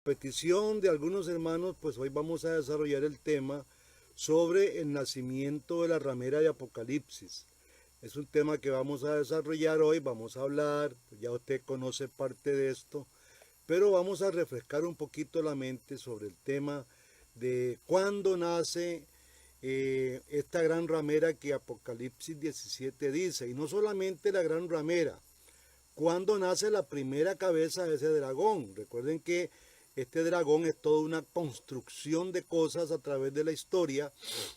petición de algunos hermanos, pues hoy vamos a desarrollar el tema sobre el nacimiento de la ramera de Apocalipsis. Es un tema que vamos a desarrollar hoy, vamos a hablar, ya usted conoce parte de esto, pero vamos a refrescar un poquito la mente sobre el tema de cuándo nace esta gran ramera que Apocalipsis 17 dice, y no solamente la gran ramera, cuándo nace la primera cabeza de ese dragón. Recuerden que este dragón es toda una construcción de cosas a través de la historia.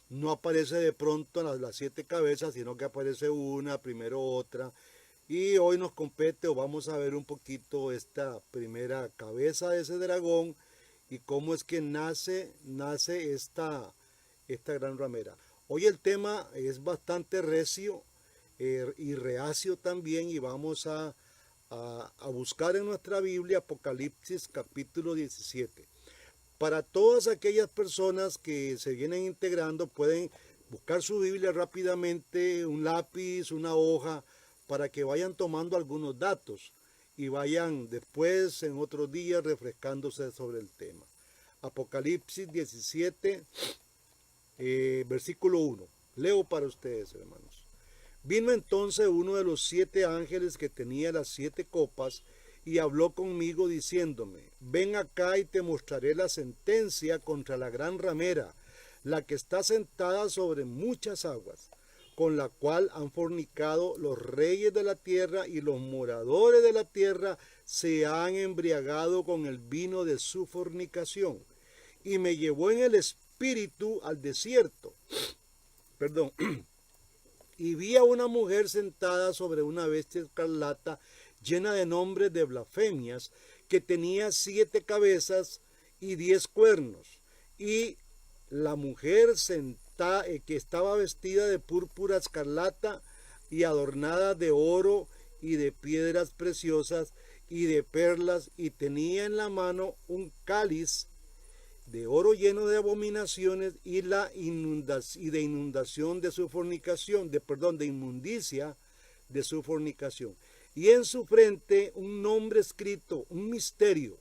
No aparece de pronto las 7 cabezas, sino que aparece una, primero otra. Y hoy nos compete o vamos a ver un poquito esta primera cabeza de ese dragón y cómo es que nace esta gran ramera. Hoy el tema es bastante recio y reacio también y vamos a buscar en nuestra Biblia Apocalipsis capítulo 17. Para todas aquellas personas que se vienen integrando pueden buscar su Biblia rápidamente, un lápiz, una hoja, para que vayan tomando algunos datos y vayan después en otros días refrescándose sobre el tema. Apocalipsis 17, versículo 1. Leo para ustedes, hermanos. Vino entonces uno de los 7 ángeles que tenía las 7 copas y habló conmigo diciéndome, ven acá y te mostraré la sentencia contra la gran ramera, la que está sentada sobre muchas aguas, con la cual han fornicado los reyes de la tierra y los moradores de la tierra se han embriagado con el vino de su fornicación. Y me llevó en el espíritu al desierto. Perdón. Y vi a una mujer sentada sobre una bestia escarlata llena de nombres de blasfemias, que tenía 7 cabezas y 10 cuernos. Y la mujer que estaba vestida de púrpura escarlata y adornada de oro y de piedras preciosas y de perlas, y tenía en la mano un cáliz de oro lleno de abominaciones y de inundación de su fornicación, de inmundicia de su fornicación. Y en su frente un nombre escrito, un misterio: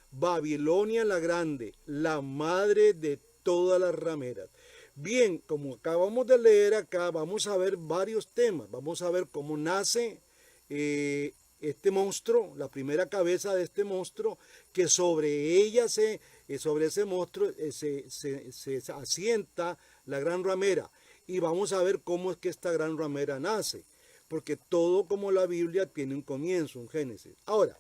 Babilonia la Grande, la madre de todas las rameras. Bien, como acabamos de leer acá, vamos a ver varios temas. Vamos a ver cómo nace este monstruo, la primera cabeza de este monstruo, que sobre sobre ese monstruo se asienta la gran ramera. Y vamos a ver cómo es que esta gran ramera nace, porque todo como la Biblia tiene un comienzo, un Génesis. Ahora,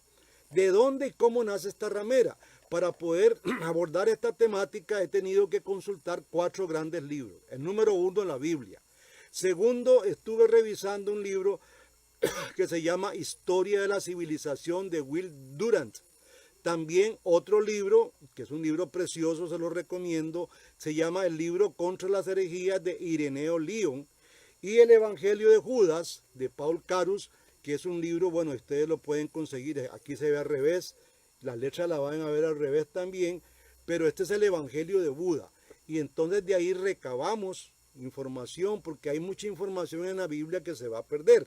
¿de dónde y cómo nace esta ramera? Para poder abordar esta temática he tenido que consultar 4 grandes libros. El número 1, la Biblia. Segundo, estuve revisando un libro que se llama Historia de la Civilización de Will Durant. También otro libro, que es un libro precioso, se lo recomiendo, se llama el libro Contra las herejías de Ireneo León, y el Evangelio de Judas de Paul Carus, que es un libro, bueno, ustedes lo pueden conseguir, aquí se ve al revés, las letras las van a ver al revés también, pero este es el Evangelio de Buda. Y entonces de ahí recabamos información, porque hay mucha información en la Biblia que se va a perder.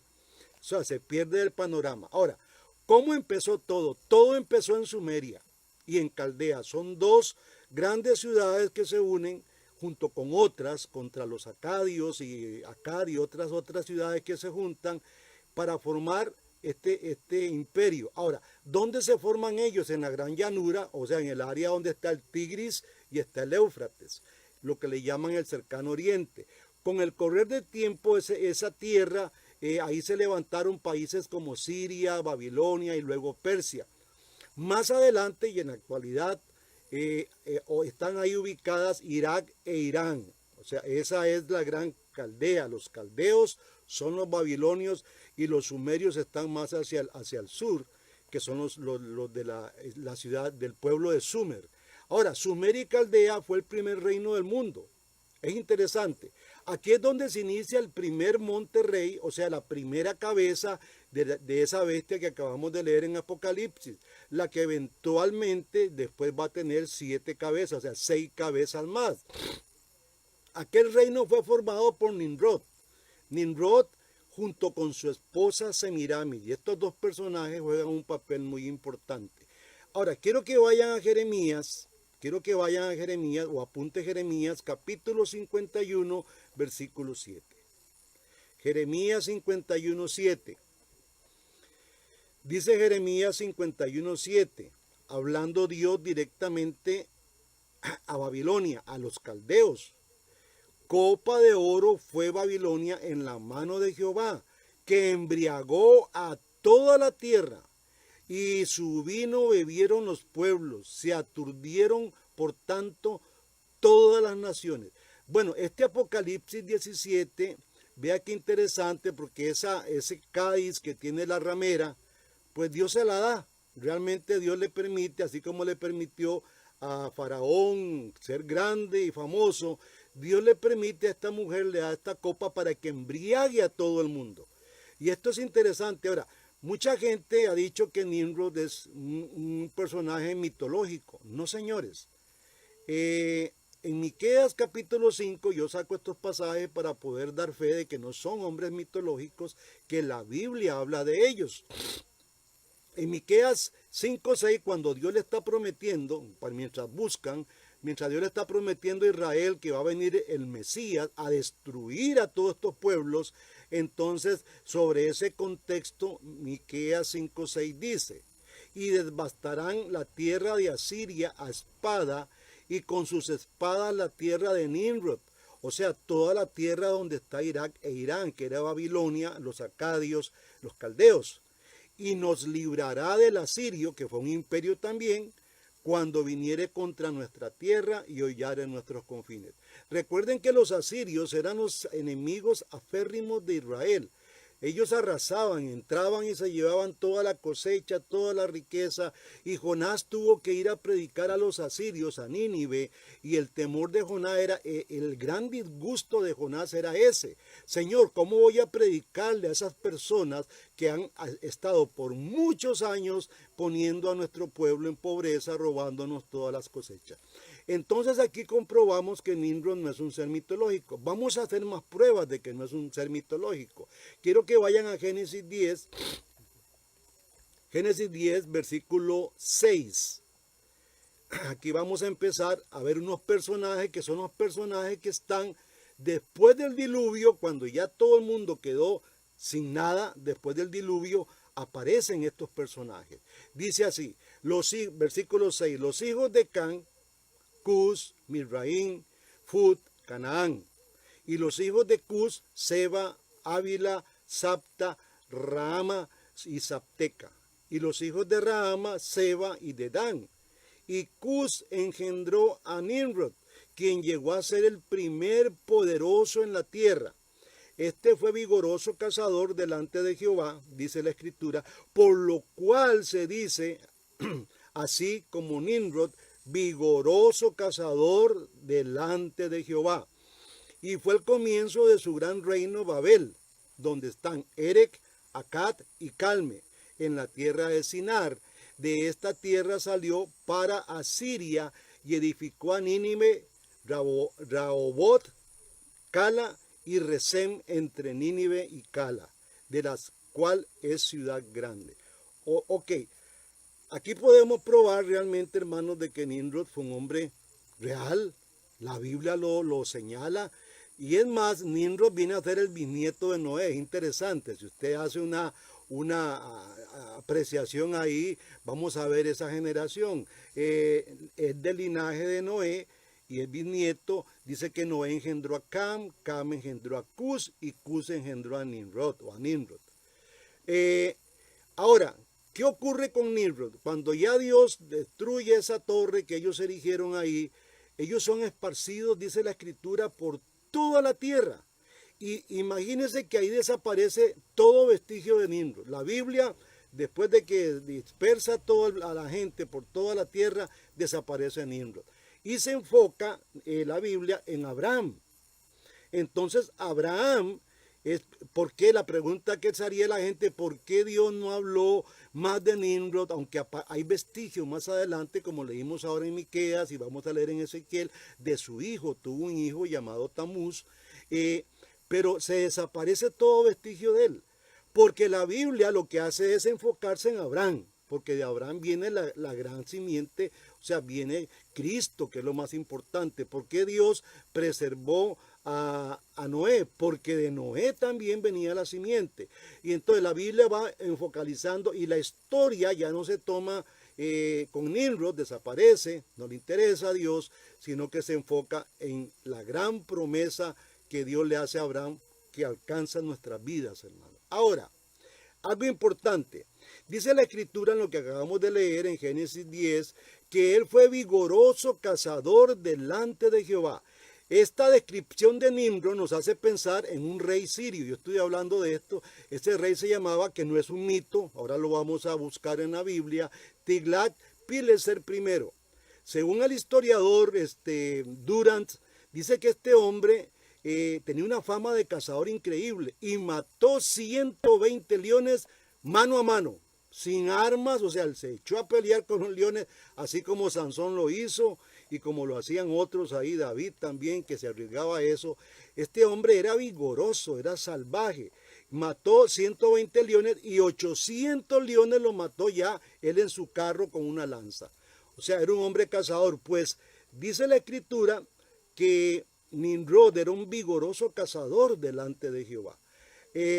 O sea, se pierde el panorama. Ahora, ¿cómo empezó todo? Todo empezó en Sumeria y en Caldea. Son 2 grandes ciudades que se unen junto con otras contra los acadios y Acad y otras ciudades que se juntan para formar este imperio. Ahora, ¿dónde se forman ellos? En la gran llanura, o sea, en el área donde está el Tigris y está el Éufrates, lo que le llaman el cercano oriente. Con el correr del tiempo, esa tierra, ahí se levantaron países como Siria, Babilonia y luego Persia. Más adelante y en la actualidad están ahí ubicadas Irak e Irán. O sea, esa es la gran Caldea. Los caldeos son los babilonios y los sumerios están más hacia el sur, que son los de la ciudad del pueblo de Sumer. Ahora, Sumeria y Caldea fue el primer reino del mundo. Es interesante. Aquí es donde se inicia el primer monterrey, o sea, la primera cabeza de esa bestia que acabamos de leer en Apocalipsis, la que eventualmente después va a tener 7 cabezas, o sea, 6 cabezas más. Aquel reino fue formado por Nimrod. Nimrod junto con su esposa Semiramis, y estos 2 personajes juegan un papel muy importante. Ahora, quiero que vayan a Jeremías o apunte Jeremías capítulo 51, versículo 7. Jeremías 51, 7. Dice Jeremías 51, 7, hablando Dios directamente a Babilonia, a los caldeos. Copa de oro fue Babilonia en la mano de Jehová, que embriagó a toda la tierra, y su vino bebieron los pueblos, se aturdieron por tanto todas las naciones. Bueno, este Apocalipsis 17, vea qué interesante, porque ese cádiz que tiene la ramera, pues Dios se la da. Realmente Dios le permite, así como le permitió a Faraón ser grande y famoso, Dios le permite a esta mujer, le da esta copa para que embriague a todo el mundo. Y esto es interesante. Ahora, mucha gente ha dicho que Nimrod es un personaje mitológico. No, señores. En Miqueas capítulo 5 yo saco estos pasajes para poder dar fe de que no son hombres mitológicos, que la Biblia habla de ellos. En Miqueas 5:6, cuando Dios le está prometiendo, mientras Dios le está prometiendo a Israel que va a venir el Mesías a destruir a todos estos pueblos, entonces sobre ese contexto Miqueas 5:6 dice: y devastarán la tierra de Asiria a espada, y con sus espadas la tierra de Nimrod, o sea, toda la tierra donde está Irak e Irán, que era Babilonia, los acadios, los caldeos. Y nos librará del asirio, que fue un imperio también, cuando viniere contra nuestra tierra y hollare nuestros confines. Recuerden que los asirios eran los enemigos aférrimos de Israel. Ellos arrasaban, entraban y se llevaban toda la cosecha, toda la riqueza, y Jonás tuvo que ir a predicar a los asirios, a Nínive, y el temor de Jonás era, el gran disgusto de Jonás era ese: Señor, ¿cómo voy a predicarle a esas personas que han estado por muchos años poniendo a nuestro pueblo en pobreza, robándonos todas las cosechas? Entonces aquí comprobamos que Nimrod no es un ser mitológico. Vamos a hacer más pruebas de que no es un ser mitológico. Quiero que vayan a Génesis 10, versículo 6. Aquí vamos a empezar a ver unos personajes que son los personajes que están después del diluvio, cuando ya todo el mundo quedó sin nada. Después del diluvio aparecen estos personajes. Dice así, versículo 6, los hijos de Can, Cus, Misraim, Fut, Canaán. Y los hijos de Cus, Seba, Ávila, Sapta, Rahama y Sapteca. Y los hijos de Rahama, Seba y Dedán. Y Cus engendró a Nimrod, quien llegó a ser el primer poderoso en la tierra. Este fue vigoroso cazador delante de Jehová, dice la Escritura, por lo cual se dice, así como Nimrod, vigoroso cazador delante de Jehová. Y fue el comienzo de su gran reino Babel, donde están Erec, Akkad y Calme, en la tierra de Sinar. De esta tierra salió para Asiria y edificó a Nínive, Rehoboth, Cala y Resem entre Nínive y Cala, de las cual es ciudad grande. Ok, aquí podemos probar realmente, hermanos, de que Nimrod fue un hombre real. La Biblia lo señala. Y es más, Nimrod viene a ser el bisnieto de Noé. Es interesante. Si usted hace una apreciación ahí, vamos a ver esa generación. Es del linaje de Noé y es bisnieto. Dice que Noé engendró a Cam, Cam engendró a Cus y Cus engendró a Nimrod o a Nimrod. Ahora, ¿qué ocurre con Nimrod? Cuando ya Dios destruye esa torre que ellos erigieron ahí, ellos son esparcidos, dice la Escritura, por toda la tierra. Y imagínense que ahí desaparece todo vestigio de Nimrod. La Biblia, después de que dispersa a la gente por toda la tierra, desaparece Nimrod. Y se enfoca la Biblia en Abraham. Entonces Abraham, ¿por qué? La pregunta que se haría la gente: ¿por qué Dios no habló más de Nimrod? Aunque hay vestigios más adelante, como leímos ahora en Miqueas y vamos a leer en Ezequiel, de su hijo. Tuvo un hijo llamado Tamuz, pero se desaparece todo vestigio de él, porque la Biblia lo que hace es enfocarse en Abraham. porque de Abraham viene la gran simiente, o sea, viene Cristo, que es lo más importante. ¿Por qué Dios preservó a Noé? Porque de Noé también venía la simiente. Y entonces la Biblia va enfocalizando y la historia ya no se toma con Nimrod, desaparece, no le interesa a Dios, sino que se enfoca en la gran promesa que Dios le hace a Abraham, que alcanza nuestras vidas, hermano. Ahora, algo importante, dice la Escritura en lo que acabamos de leer en Génesis 10, que él fue vigoroso cazador delante de Jehová. Esta descripción de Nimrod nos hace pensar en un rey sirio. Yo estoy hablando de esto. Ese rey se llamaba, que no es un mito, ahora lo vamos a buscar en la Biblia, Tiglat-Pileser I. Según el historiador Durant, dice que este hombre tenía una fama de cazador increíble y mató 120 leones mano a mano, sin armas. O sea, él se echó a pelear con los leones, así como Sansón lo hizo y como lo hacían otros ahí, David también, que se arriesgaba a eso. Este hombre era vigoroso, era salvaje. Mató 120 leones y 800 leones los mató ya él en su carro con una lanza. O sea, era un hombre cazador. Pues dice la Escritura que Nimrod era un vigoroso cazador delante de Jehová.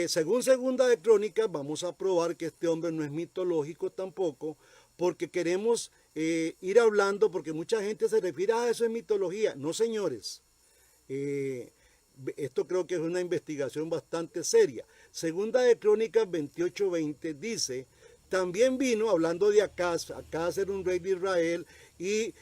Según Segunda de Crónicas, vamos a probar que este hombre no es mitológico tampoco, porque queremos ir hablando, porque mucha gente se refiere a eso es mitología. No, señores. Esto creo que es una investigación bastante seria. Segunda de Crónicas 28:20 dice: también vino, hablando de Acaz era un rey de Israel, y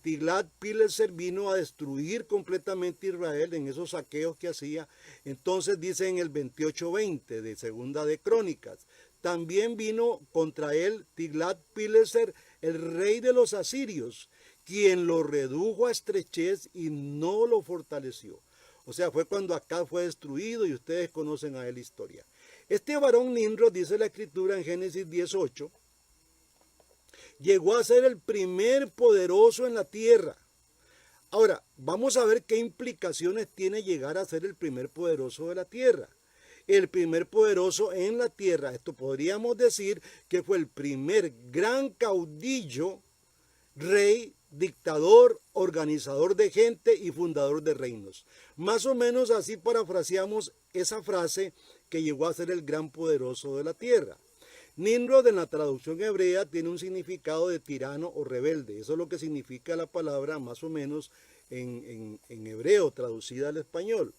Tiglat-Pileser vino a destruir completamente Israel en esos saqueos que hacía. Entonces dice en el 28:20 de Segunda de Crónicas: también vino contra él Tiglat-Pileser, el rey de los asirios, quien lo redujo a estrechez y no lo fortaleció. O sea, fue cuando Acaz fue destruido, y ustedes conocen a él la historia. Este varón Nimrod, dice la Escritura en Génesis 18, llegó a ser el primer poderoso en la tierra. Ahora, vamos a ver qué implicaciones tiene llegar a ser el primer poderoso de la tierra. El primer poderoso en la tierra, esto podríamos decir que fue el primer gran caudillo, rey, dictador, organizador de gente y fundador de reinos. Más o menos así parafraseamos esa frase, que llegó a ser el gran poderoso de la tierra. Nimrod en la traducción hebrea tiene un significado de tirano o rebelde. Eso es lo que significa la palabra más o menos en hebreo, traducida al español.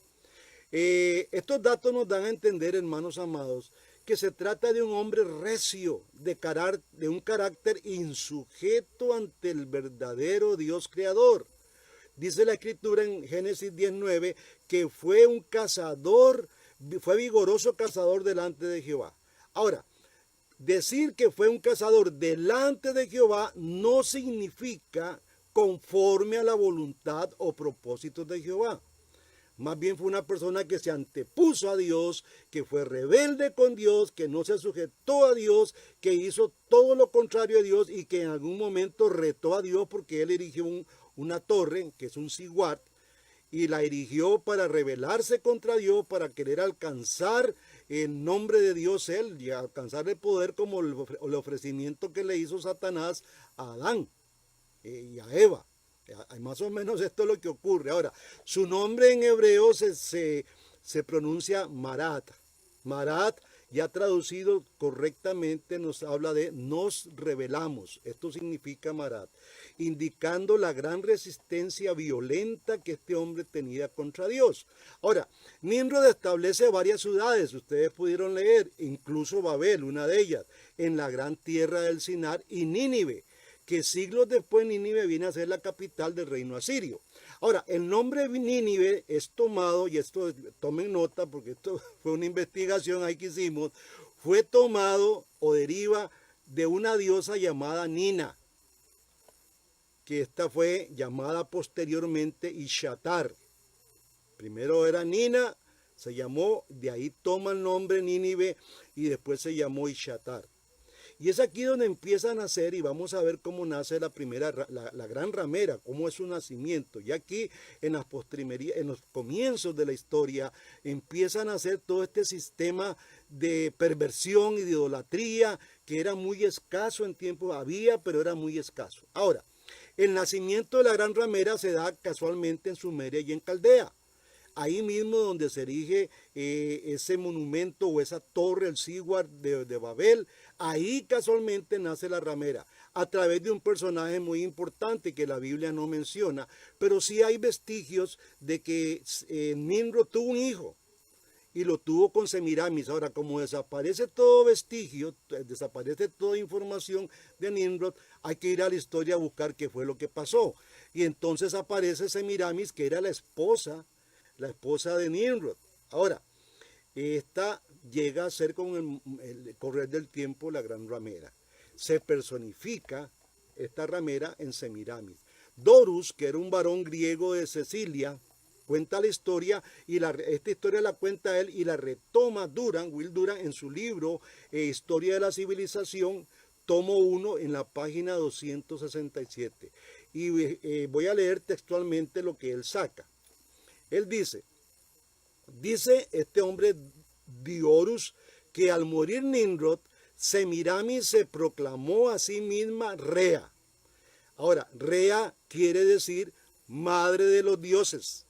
Estos datos nos dan a entender, hermanos amados, que se trata de un hombre recio, de un carácter insujeto ante el verdadero Dios creador. Dice la Escritura en Génesis 19 que fue un cazador, fue vigoroso cazador delante de Jehová. Ahora, decir que fue un cazador delante de Jehová no significa conforme a la voluntad o propósitos de Jehová. Más bien fue una persona que se antepuso a Dios, que fue rebelde con Dios, que no se sujetó a Dios, que hizo todo lo contrario a Dios y que en algún momento retó a Dios porque él erigió una torre, que es un siguat, y la erigió para rebelarse contra Dios, para querer alcanzar el nombre de Dios él y alcanzar el poder, como el ofrecimiento que le hizo Satanás a Adán y a Eva. Más o menos esto es lo que ocurre. Ahora, su nombre en hebreo se pronuncia Marat. Marat, ya traducido correctamente, nos habla de nos rebelamos. Esto significa Marat, indicando la gran resistencia violenta que este hombre tenía contra Dios. Ahora, Nimrod establece varias ciudades, ustedes pudieron leer, incluso Babel, una de ellas, en la gran tierra del Sinar, y Nínive, que siglos después Nínive viene a ser la capital del reino asirio. Ahora, el nombre Nínive es tomado, y esto tomen nota porque esto fue una investigación ahí que hicimos, fue tomado o deriva de una diosa llamada Nina, que esta fue llamada posteriormente Ishatar. Primero era Nina, se llamó, de ahí toma el nombre Nínive y después se llamó Ishatar. Y es aquí donde empieza a nacer, y vamos a ver cómo nace la primera, la gran ramera, cómo es su nacimiento. Y aquí en las postrimerías, en los comienzos de la historia, empieza a nacer todo este sistema de perversión y de idolatría que era muy escaso en tiempos, había, pero era muy escaso. Ahora, el nacimiento de la gran ramera se da casualmente en Sumeria y en Caldea. Ahí mismo donde se erige ese monumento o esa torre, el Siguar de Babel, ahí casualmente nace la ramera, a través de un personaje muy importante que la Biblia no menciona, pero sí hay vestigios de que Nimrod tuvo un hijo y lo tuvo con Semiramis. Ahora, como desaparece todo vestigio, desaparece toda información de Nimrod, hay que ir a la historia a buscar qué fue lo que pasó. Y entonces aparece Semiramis, que era la esposa de Nimrod. Ahora, esta llega a ser con el correr del tiempo la gran ramera. Se personifica esta ramera en Semiramis. Dorus, que era un varón griego de Sicilia, cuenta la historia y esta historia la cuenta él y la retoma Will Durant en su libro Historia de la Civilización, tomo 1 en la página 267. Y voy a leer textualmente lo que él saca. Él dice este hombre Diorus, que al morir Nimrod, Semiramis se proclamó a sí misma Rea. Ahora, Rea quiere decir madre de los dioses.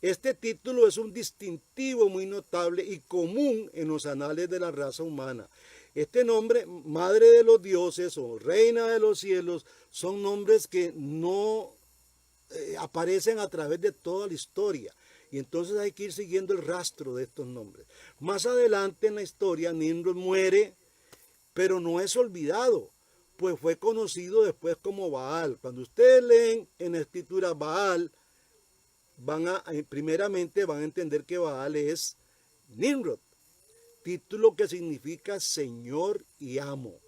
Este título es un distintivo muy notable y común en los anales de la raza humana. Este nombre, madre de los dioses o reina de los cielos, son nombres que no aparecen a través de toda la historia. Y entonces hay que ir siguiendo el rastro de estos nombres. Más adelante en la historia, Nimrod muere, pero no es olvidado, pues fue conocido después como Baal. Cuando ustedes leen en la escritura Baal, primeramente van a entender que Baal es Nimrod, título que significa Señor y Amo.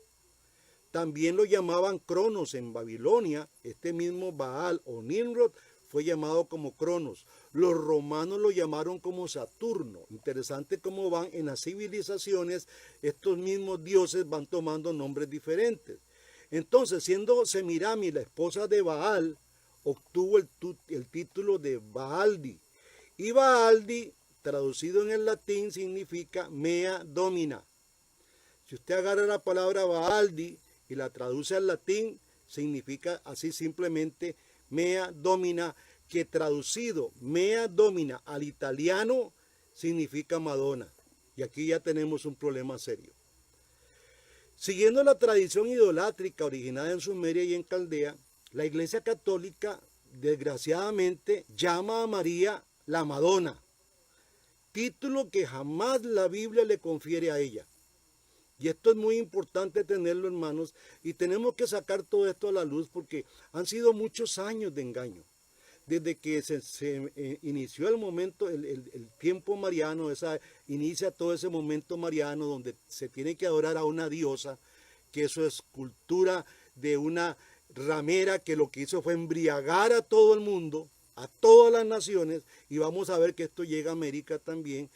También lo llamaban Cronos en Babilonia. Este mismo Baal o Nimrod fue llamado como Cronos. Los romanos lo llamaron como Saturno. Interesante cómo van en las civilizaciones, estos mismos dioses van tomando nombres diferentes. Entonces, siendo Semiramis la esposa de Baal, obtuvo el título de Baaldi. Y Baaldi, traducido en el latín, significa Mea Domina. Si usted agarra la palabra Baaldi y la traduce al latín, significa así simplemente Mea Domina, que traducido Mea Domina al italiano significa Madonna. Y aquí ya tenemos un problema serio. Siguiendo la tradición idolátrica originada en Sumeria y en Caldea, la Iglesia Católica desgraciadamente llama a María la Madonna, título que jamás la Biblia le confiere a ella. Y esto es muy importante tenerlo, hermanos, y tenemos que sacar todo esto a la luz porque han sido muchos años de engaño. Desde que se inició el momento, el tiempo mariano, inicia todo ese momento mariano donde se tiene que adorar a una diosa, que eso es cultura de una ramera que lo que hizo fue embriagar a todo el mundo, a todas las naciones, y vamos a ver que esto llega a América también.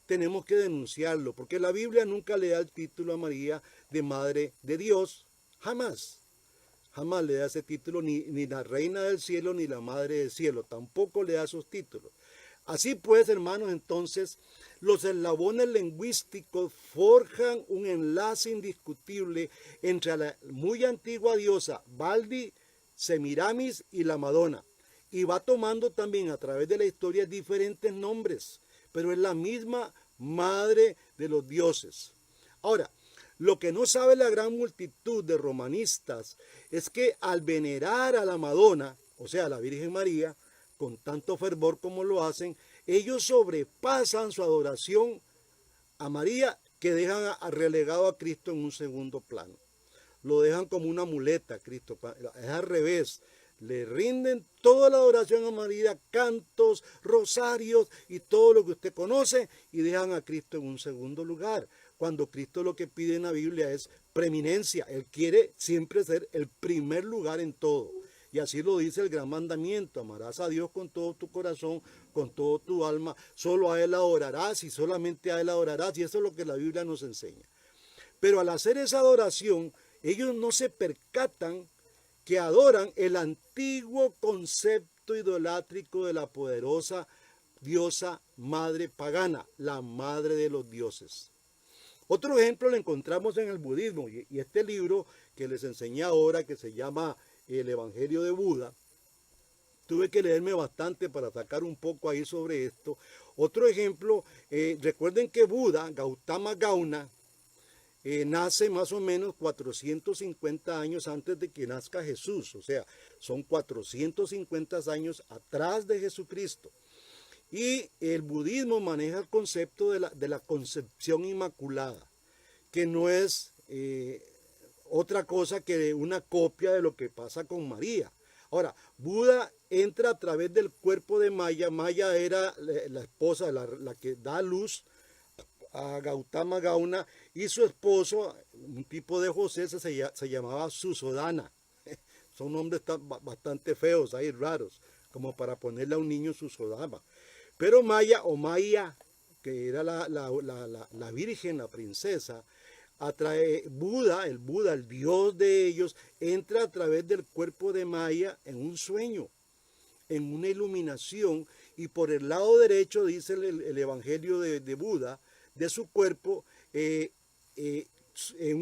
Tenemos que denunciarlo, porque la Biblia nunca le da el título a María de Madre de Dios, jamás le da ese título, ni la Reina del Cielo, ni la Madre del Cielo, tampoco le da esos títulos. Así pues, hermanos, entonces, los eslabones lingüísticos forjan un enlace indiscutible entre la muy antigua diosa Baldi, Semiramis y la Madonna, y va tomando también a través de la historia diferentes nombres, pero es la misma madre de los dioses. Ahora, lo que no sabe la gran multitud de romanistas es que al venerar a la Madonna, o sea, a la Virgen María, con tanto fervor como lo hacen, ellos sobrepasan su adoración a María, que dejan relegado a Cristo en un segundo plano. Lo dejan como una muleta a Cristo, es al revés. Le rinden toda la adoración a María, cantos, rosarios y todo lo que usted conoce, y dejan a Cristo en un segundo lugar. Cuando Cristo lo que pide en la Biblia es preeminencia. Él quiere siempre ser el primer lugar en todo. Y así lo dice el gran mandamiento: amarás a Dios con todo tu corazón, con todo tu alma, solo a Él adorarás y solamente a Él adorarás. Y eso es lo que la Biblia nos enseña. Pero al hacer esa adoración, ellos no se percatan que adoran el antiguo concepto idolátrico de la poderosa diosa madre pagana, la madre de los dioses. Otro ejemplo lo encontramos en el budismo, y este libro que les enseñé ahora, que se llama El Evangelio de Buda, tuve que leerme bastante para sacar un poco ahí sobre esto. Otro ejemplo, recuerden que Buda, Gautama Gauna, nace más o menos 450 años antes de que nazca Jesús, o sea, son 450 años atrás de Jesucristo. Y el budismo maneja el concepto de la concepción inmaculada, que no es otra cosa que una copia de lo que pasa con María. Ahora, Buda entra a través del cuerpo de Maya. Maya era la esposa, la que da luz a Gautama Gauna, y su esposo, un tipo de José, se llamaba Susodana. Son nombres bastante feos, ahí raros, como para ponerle a un niño Susodama. Pero Maya o Maya, que era la virgen, la princesa, Buda, el dios de ellos, entra a través del cuerpo de Maya en un sueño, en una iluminación, y por el lado derecho, dice el Evangelio de Buda, de su cuerpo, en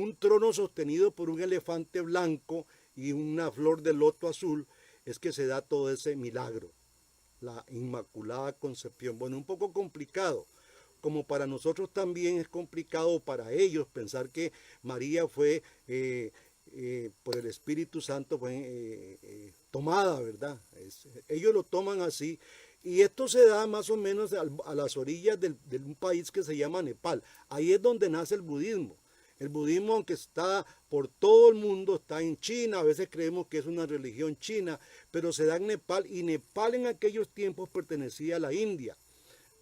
un trono sostenido por un elefante blanco y una flor de loto azul, es que se da todo ese milagro, la Inmaculada Concepción. Bueno, un poco complicado, como para nosotros también es complicado para ellos pensar que María fue por el Espíritu Santo tomada, ¿verdad? Ellos lo toman así, y esto se da más o menos a las orillas de un país que se llama Nepal. Ahí es donde nace el budismo. El budismo, aunque está por todo el mundo, está en China, a veces creemos que es una religión china, pero se da en Nepal, y Nepal en aquellos tiempos pertenecía a la India.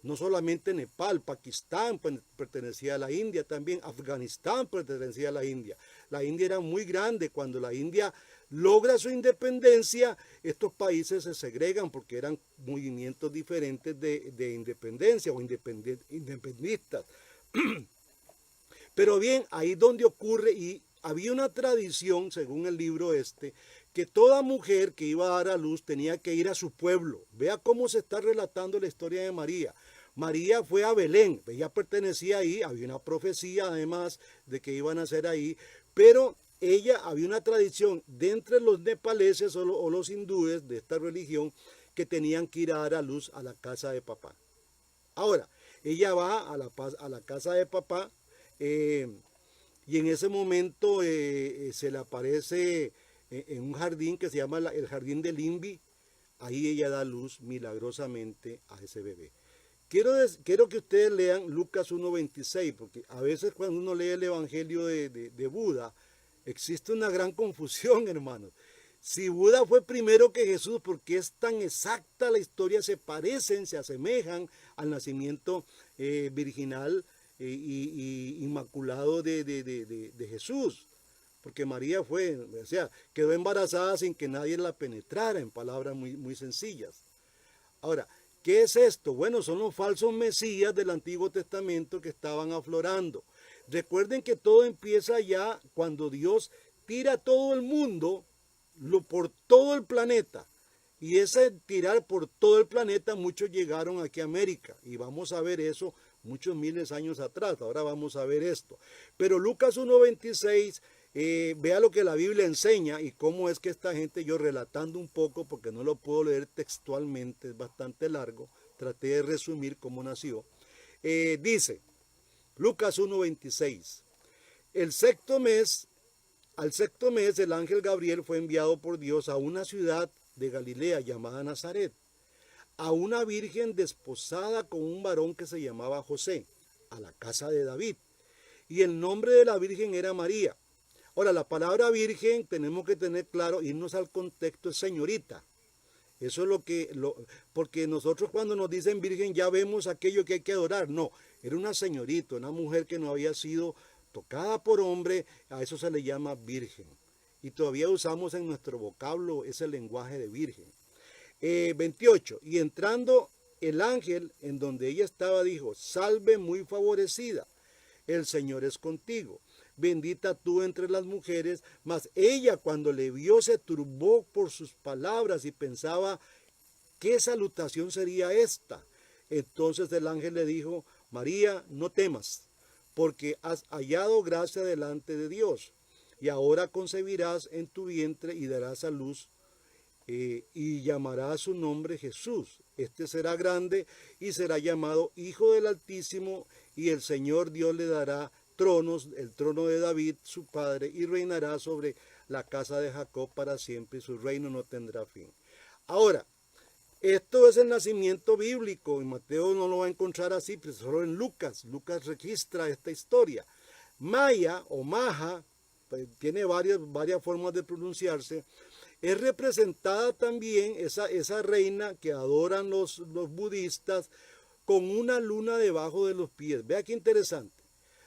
No solamente Nepal, Pakistán pertenecía a la India también, Afganistán pertenecía a la India. La India era muy grande. Cuando la India logra su independencia, estos países se segregan porque eran movimientos diferentes de independencia o independistas. Pero bien, ahí es donde ocurre, y había una tradición, según el libro que toda mujer que iba a dar a luz tenía que ir a su pueblo. Vea cómo se está relatando la historia de María. María fue a Belén, ella pertenecía ahí, había una profecía además de que iban a ser ahí, pero había una tradición de entre los nepaleses o los hindúes de esta religión, que tenían que ir a dar a luz a la casa de papá. Ahora, ella va a la casa de papá, y en ese momento se le aparece en un jardín que se llama el jardín del Imbi. Ahí ella da luz milagrosamente a ese bebé. Quiero que ustedes lean Lucas 1:26, porque a veces cuando uno lee el Evangelio de Buda, existe una gran confusión, hermanos. Si Buda fue primero que Jesús, ¿por qué es tan exacta la historia? Se parecen, se asemejan al nacimiento virginal y inmaculado de Jesús. Porque María quedó embarazada sin que nadie la penetrara, en palabras muy, muy sencillas. Ahora, ¿qué es esto? Bueno, son los falsos mesías del Antiguo Testamento que estaban aflorando. Recuerden que todo empieza ya cuando Dios tira a todo el mundo por todo el planeta. Y ese tirar por todo el planeta, muchos llegaron aquí a América. Y vamos a ver eso muchos miles de años atrás. Ahora vamos a ver esto. Pero Lucas 1:26, vea lo que la Biblia enseña y cómo es que esta gente, yo relatando un poco, porque no lo puedo leer textualmente, es bastante largo, traté de resumir cómo nació. Dice, Lucas 1:26, al sexto mes el ángel Gabriel fue enviado por Dios a una ciudad de Galilea llamada Nazaret, a una virgen desposada con un varón que se llamaba José, a la casa de David, y el nombre de la virgen era María. Ahora, la palabra virgen, tenemos que tener claro, irnos al contexto, es señorita. Eso es porque nosotros cuando nos dicen virgen ya vemos aquello que hay que adorar. No, era una señorita, una mujer que no había sido tocada por hombre, a eso se le llama virgen. Y todavía usamos en nuestro vocablo ese lenguaje de virgen. 28, y entrando el ángel en donde ella estaba, dijo, salve muy favorecida, el Señor es contigo. bendita tú entre las mujeres. Mas ella, cuando le vio, se turbó por sus palabras y pensaba, ¿qué salutación sería esta? Entonces el ángel le dijo, María, no temas, porque has hallado gracia delante de Dios. Y ahora concebirás en tu vientre y darás a luz y llamará su nombre Jesús. Este será grande y será llamado Hijo del Altísimo, y el Señor Dios le dará tronos, el trono de David, su padre, y reinará sobre la casa de Jacob para siempre, y su reino no tendrá fin. Ahora, esto es el nacimiento bíblico, y Mateo no lo va a encontrar así, pero solo en Lucas. Lucas registra esta historia. Maya o Maja, pues, tiene varias formas de pronunciarse. Es representada también esa reina que adoran los budistas con una luna debajo de los pies. Vea qué interesante.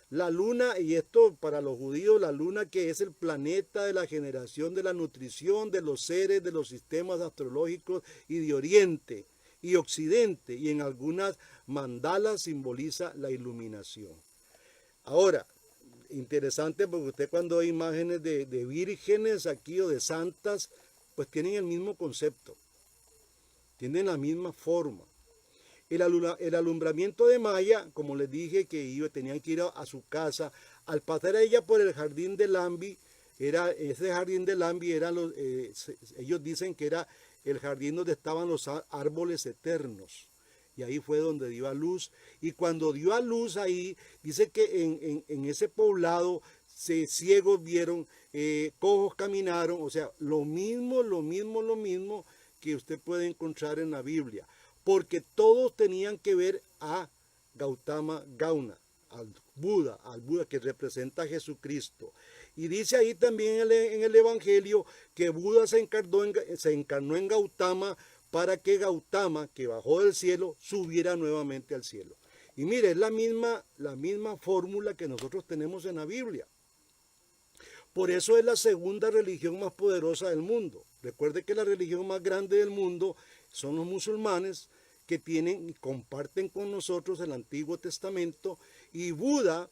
La luna, y esto para los judíos, la luna que es el planeta de la generación de la nutrición de los seres de los sistemas astrológicos y de Oriente y Occidente, y en algunas mandalas simboliza la iluminación. Ahora, interesante porque usted cuando ve imágenes de vírgenes aquí o de santas, pues tienen el mismo concepto, tienen la misma forma. El alumbramiento de Maya, como les dije, que tenían que ir a su casa, al pasar ella por el jardín de Lambi, ese jardín de Lambi ellos dicen que era el jardín donde estaban los árboles eternos, y ahí fue donde dio a luz. Y cuando dio a luz ahí, dice que en ese poblado ciegos vieron, cojos caminaron, o sea, lo mismo que usted puede encontrar en la Biblia, porque todos tenían que ver a Gautama Gauna, al Buda que representa a Jesucristo. Y dice ahí también en el Evangelio que Buda se encarnó en Gautama para que Gautama, que bajó del cielo, subiera nuevamente al cielo. Y mire, es la misma fórmula que nosotros tenemos en la Biblia. Por eso es la segunda religión más poderosa del mundo. Recuerde que la religión más grande del mundo son los musulmanes, que tienen y comparten con nosotros el Antiguo Testamento, y Buda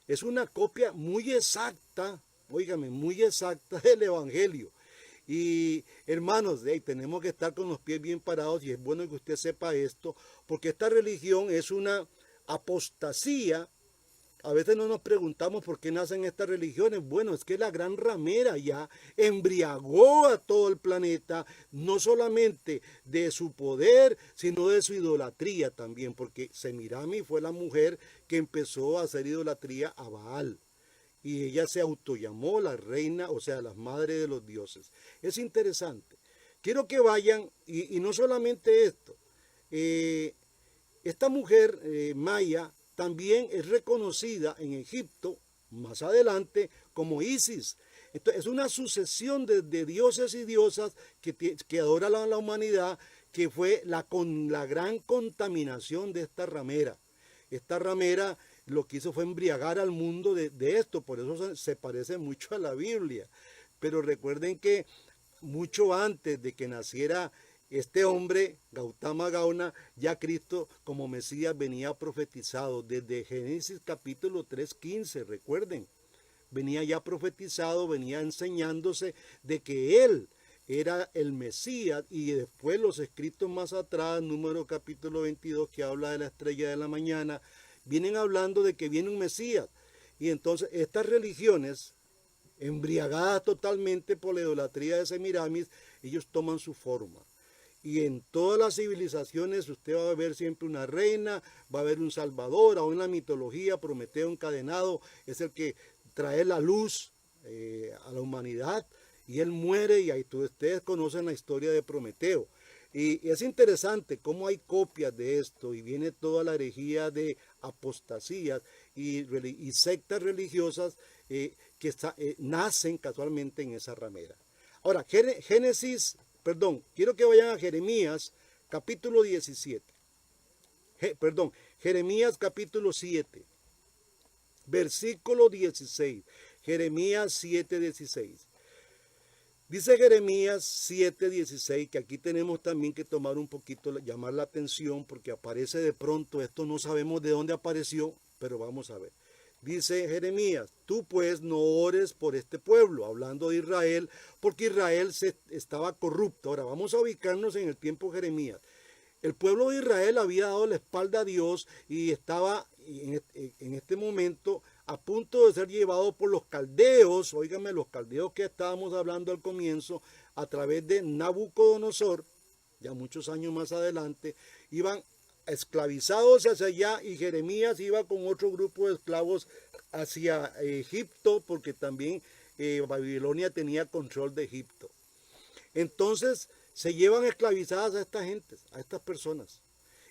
es una copia muy exacta, óigame, muy exacta del Evangelio. Y hermanos, tenemos que estar con los pies bien parados, y es bueno que usted sepa esto, porque esta religión es una apostasía. A veces no nos preguntamos por qué nacen estas religiones. Bueno, es que la gran ramera ya embriagó a todo el planeta, no solamente de su poder, sino de su idolatría también, porque Semirami fue la mujer que empezó a hacer idolatría a Baal. Y ella se autollamó la reina, o sea, la madre de los dioses. Es interesante. Quiero que vayan, y no solamente esto, esta mujer, Maya, también es reconocida en Egipto, más adelante, como Isis. Entonces, es una sucesión de dioses y diosas que adoran a la humanidad, que fue la gran contaminación de esta ramera. Esta ramera lo que hizo fue embriagar al mundo de esto, por eso se parece mucho a la Biblia. Pero recuerden que mucho antes de que naciera este hombre, Gautama Gauna, ya Cristo como Mesías venía profetizado desde Génesis capítulo 3:15, recuerden. Venía ya profetizado, venía enseñándose de que él era el Mesías, y después los escritos más atrás, número capítulo 22, que habla de la estrella de la mañana, vienen hablando de que viene un Mesías. Y entonces estas religiones, embriagadas totalmente por la idolatría de Semiramis, ellos toman su forma. Y en todas las civilizaciones usted va a ver siempre una reina, va a haber un salvador. Aún en la mitología, Prometeo encadenado es el que trae la luz a la humanidad, y él muere, y ahí ustedes conocen la historia de Prometeo. Y es interesante cómo hay copias de esto, y viene toda la herejía de apostasías y sectas religiosas que nacen casualmente en esa ramera. Ahora, quiero que vayan a Jeremías capítulo 17. Jeremías capítulo 7, versículo 16. Jeremías 7:16. Dice Jeremías 7:16, que aquí tenemos también que tomar un poquito, llamar la atención, porque aparece de pronto, esto no sabemos de dónde apareció, pero vamos a ver. Dice Jeremías, tú pues no ores por este pueblo, hablando de Israel, porque Israel estaba corrupto. Ahora vamos a ubicarnos en el tiempo de Jeremías. El pueblo de Israel había dado la espalda a Dios y estaba en este momento a punto de ser llevado por los caldeos, óigame, los caldeos que estábamos hablando al comienzo, a través de Nabucodonosor, ya muchos años más adelante, iban esclavizados hacia allá y Jeremías iba con otro grupo de esclavos hacia Egipto, porque también Babilonia tenía control de Egipto. Entonces se llevan esclavizadas a esta gente, a estas personas.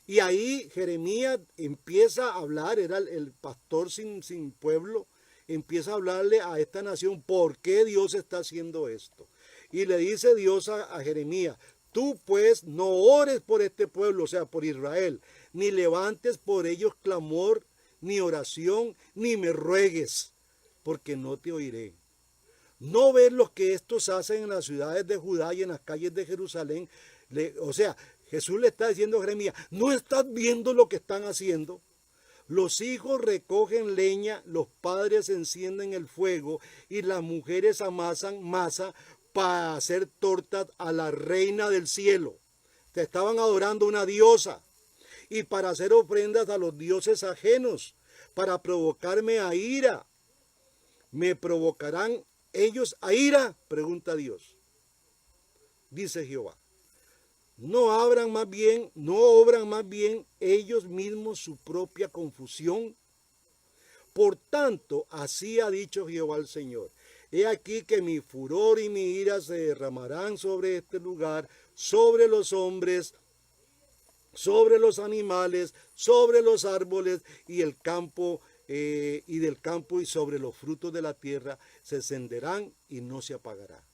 Y ahí Jeremías empieza a hablar, era el pastor sin pueblo, empieza a hablarle a esta nación por qué Dios está haciendo esto. Y le dice Dios a Jeremías, tú pues no ores por este pueblo, o sea, por Israel, ni levantes por ellos clamor, ni oración, ni me ruegues, porque no te oiré. No ves lo que estos hacen en las ciudades de Judá y en las calles de Jerusalén. O sea, Jesús le está diciendo a Jeremías, ¿no estás viendo lo que están haciendo? Los hijos recogen leña, los padres encienden el fuego y las mujeres amasan masa para hacer tortas a la reina del cielo. Te estaban adorando una diosa y para hacer ofrendas a los dioses ajenos, para provocarme a ira. ¿Me provocarán ellos a ira? Pregunta Dios. Dice Jehová. No obran más bien ellos mismos su propia confusión. Por tanto, así ha dicho Jehová el Señor. He aquí que mi furor y mi ira se derramarán sobre este lugar, sobre los hombres, sobre los animales, sobre los árboles y el campo y del campo y sobre los frutos de la tierra, se encenderán y no se apagará.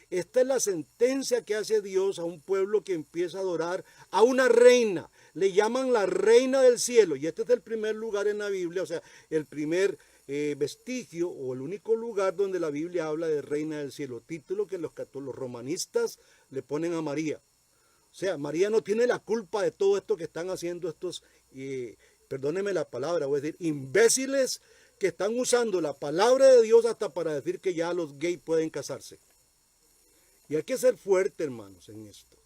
Esta es la sentencia que hace Dios a un pueblo que empieza a adorar a una reina. Le llaman la reina del cielo. Y este es el primer lugar en la Biblia, o sea, el primer vestigio o el único lugar donde la Biblia habla de reina del cielo. Título que los romanistas le ponen a María. O sea, María no tiene la culpa de todo esto que están haciendo estos, perdónenme la palabra, voy a decir, imbéciles que están usando la palabra de Dios hasta para decir que ya los gays pueden casarse. Y hay que ser fuertes, hermanos, en esto.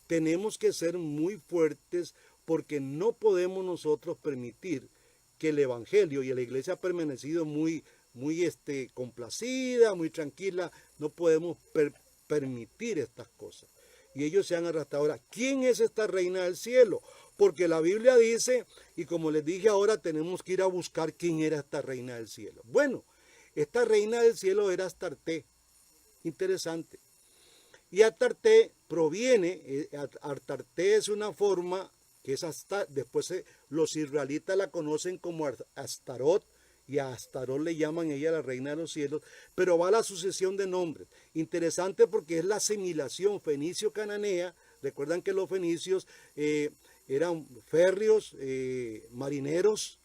Tenemos que ser muy fuertes porque no podemos nosotros permitir que el evangelio, y la iglesia ha permanecido muy complacida, muy tranquila, no podemos permitir estas cosas. Y ellos se han arrastrado. Ahora, ¿quién es esta reina del cielo? Porque la Biblia dice, y como les dije ahora, tenemos que ir a buscar quién era esta reina del cielo. Bueno, esta reina del cielo era Astarte. Interesante. Y Astarte proviene, Astarte es una forma que es hasta, después los israelitas la conocen como Astarot, y a Astarot le llaman ella la reina de los cielos, pero va a la sucesión de nombres. Interesante porque es la asimilación fenicio-cananea. Recuerdan que los fenicios eran férreos, marineros,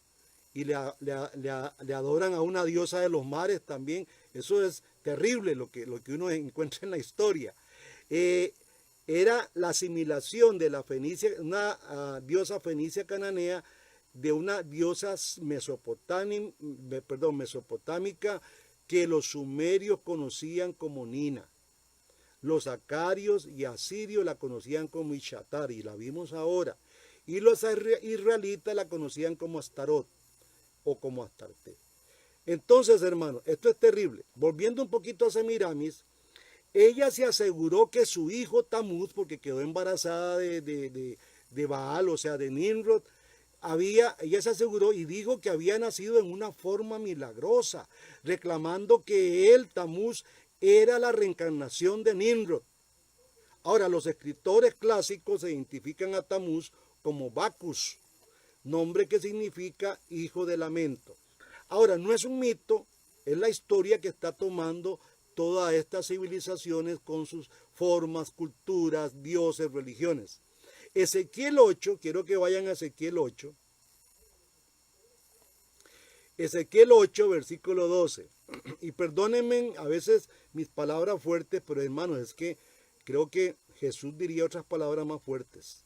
y le adoran a una diosa de los mares también. Eso es terrible lo que uno encuentra en la historia. Era la asimilación de la fenicia, una diosa fenicia cananea, de una diosa mesopotámica que los sumerios conocían como Nina. Los acarios y asirios la conocían como Ishatar, y la vimos ahora. Y los israelitas la conocían como Astarot o como Astarte. Entonces, hermanos, esto es terrible. Volviendo un poquito a Semiramis, ella se aseguró que su hijo Tamuz, porque quedó embarazada de Baal, o sea, de Nimrod, ella se aseguró y dijo que había nacido en una forma milagrosa, reclamando que él, Tamuz, era la reencarnación de Nimrod. Ahora, los escritores clásicos identifican a Tamuz como Bacchus, nombre que significa hijo de lamento. Ahora, no es un mito, es la historia que está tomando todas estas civilizaciones con sus formas, culturas, dioses, religiones. Ezequiel 8, quiero que vayan a Ezequiel 8. Ezequiel 8, versículo 12. Y perdónenme a veces mis palabras fuertes, pero hermanos, es que creo que Jesús diría otras palabras más fuertes.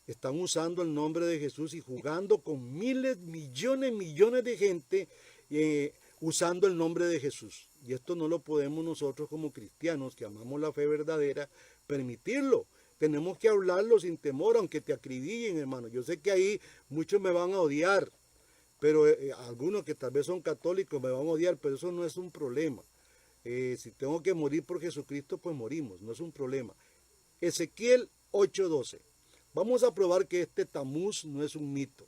Están usando el nombre de Jesús y jugando con miles, millones de gente usando el nombre de Jesús. Y esto no lo podemos nosotros como cristianos que amamos la fe verdadera permitirlo. Tenemos que hablarlo sin temor, aunque te acribillen, hermano. Yo sé que ahí muchos me van a odiar, pero algunos que tal vez son católicos me van a odiar, pero eso no es un problema. Si tengo que morir por Jesucristo, pues morimos, no es un problema. Ezequiel 8:12. Vamos a probar que este Tamuz no es un mito.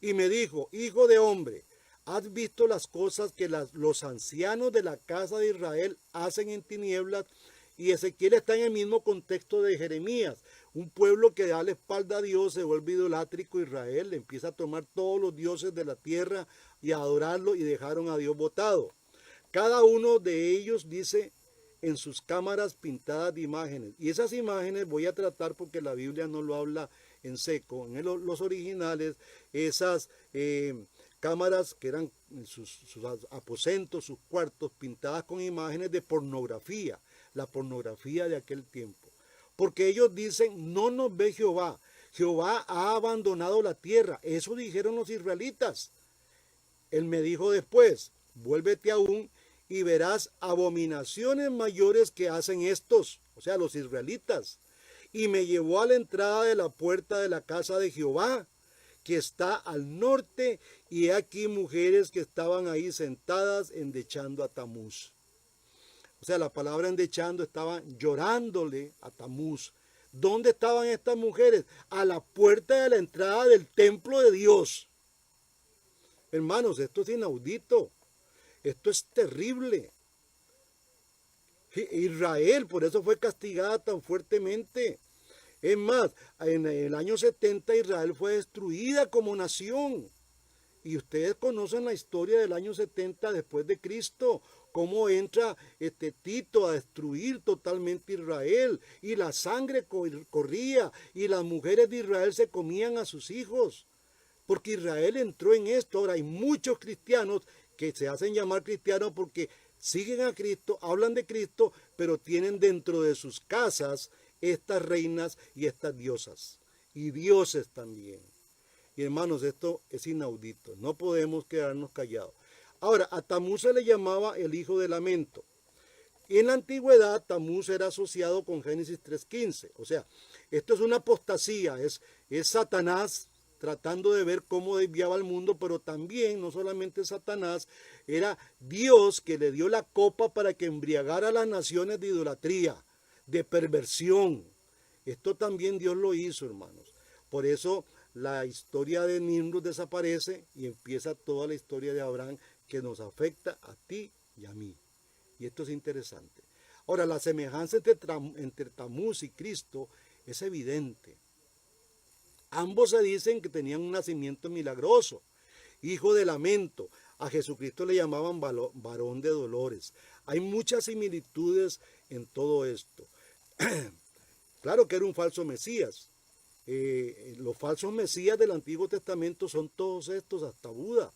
Y me dijo, hijo de hombre, ¿has visto las cosas que los ancianos de la casa de Israel hacen en tinieblas? Y Ezequiel está en el mismo contexto de Jeremías. Un pueblo que da la espalda a Dios se vuelve idolátrico. Israel empieza a tomar todos los dioses de la tierra y a adorarlo y dejaron a Dios botado. Cada uno de ellos dice en sus cámaras pintadas de imágenes. Y esas imágenes voy a tratar porque la Biblia no lo habla en seco. En los originales, esas cámaras que eran sus aposentos, sus cuartos, pintadas con imágenes de pornografía. La pornografía de aquel tiempo. Porque ellos dicen, no nos ve Jehová. Jehová ha abandonado la tierra. Eso dijeron los israelitas. Él me dijo después, vuélvete aún y verás abominaciones mayores que hacen estos, o sea, los israelitas. Y me llevó a la entrada de la puerta de la casa de Jehová, que está al norte, y he aquí mujeres que estaban ahí sentadas endechando a Tamuz. O sea, la palabra endechando, estaban llorándole a Tamuz. ¿Dónde estaban estas mujeres? A la puerta de la entrada del templo de Dios. Hermanos, esto es inaudito. Esto es terrible. Israel, por eso fue castigada tan fuertemente. Es más, en el año 70 Israel fue destruida como nación. Y ustedes conocen la historia del año 70 después de Cristo, cómo entra Tito a destruir totalmente Israel, y la sangre corría, y las mujeres de Israel se comían a sus hijos, porque Israel entró en esto. Ahora hay muchos cristianos que se hacen llamar cristianos porque siguen a Cristo, hablan de Cristo, pero tienen dentro de sus casas estas reinas y estas diosas, y dioses también. Y hermanos, esto es inaudito, no podemos quedarnos callados. Ahora, a Tamuz se le llamaba el hijo de lamento. Y en la antigüedad, Tamuz era asociado con Génesis 3:15. O sea, esto es una apostasía, es Satanás tratando de ver cómo desviaba al mundo, pero también, no solamente Satanás, era Dios que le dio la copa para que embriagara a las naciones de idolatría, de perversión. Esto también Dios lo hizo, hermanos. Por eso la historia de Nimrod desaparece y empieza toda la historia de Abraham, que nos afecta a ti y a mí. Y esto es interesante. Ahora, la semejanza entre Tamuz y Cristo es evidente. Ambos se dicen que tenían un nacimiento milagroso, hijo de lamento. A Jesucristo le llamaban varón de dolores. Hay muchas similitudes en todo esto. Claro que era un falso Mesías. Los falsos Mesías del Antiguo Testamento son todos estos, hasta Buda,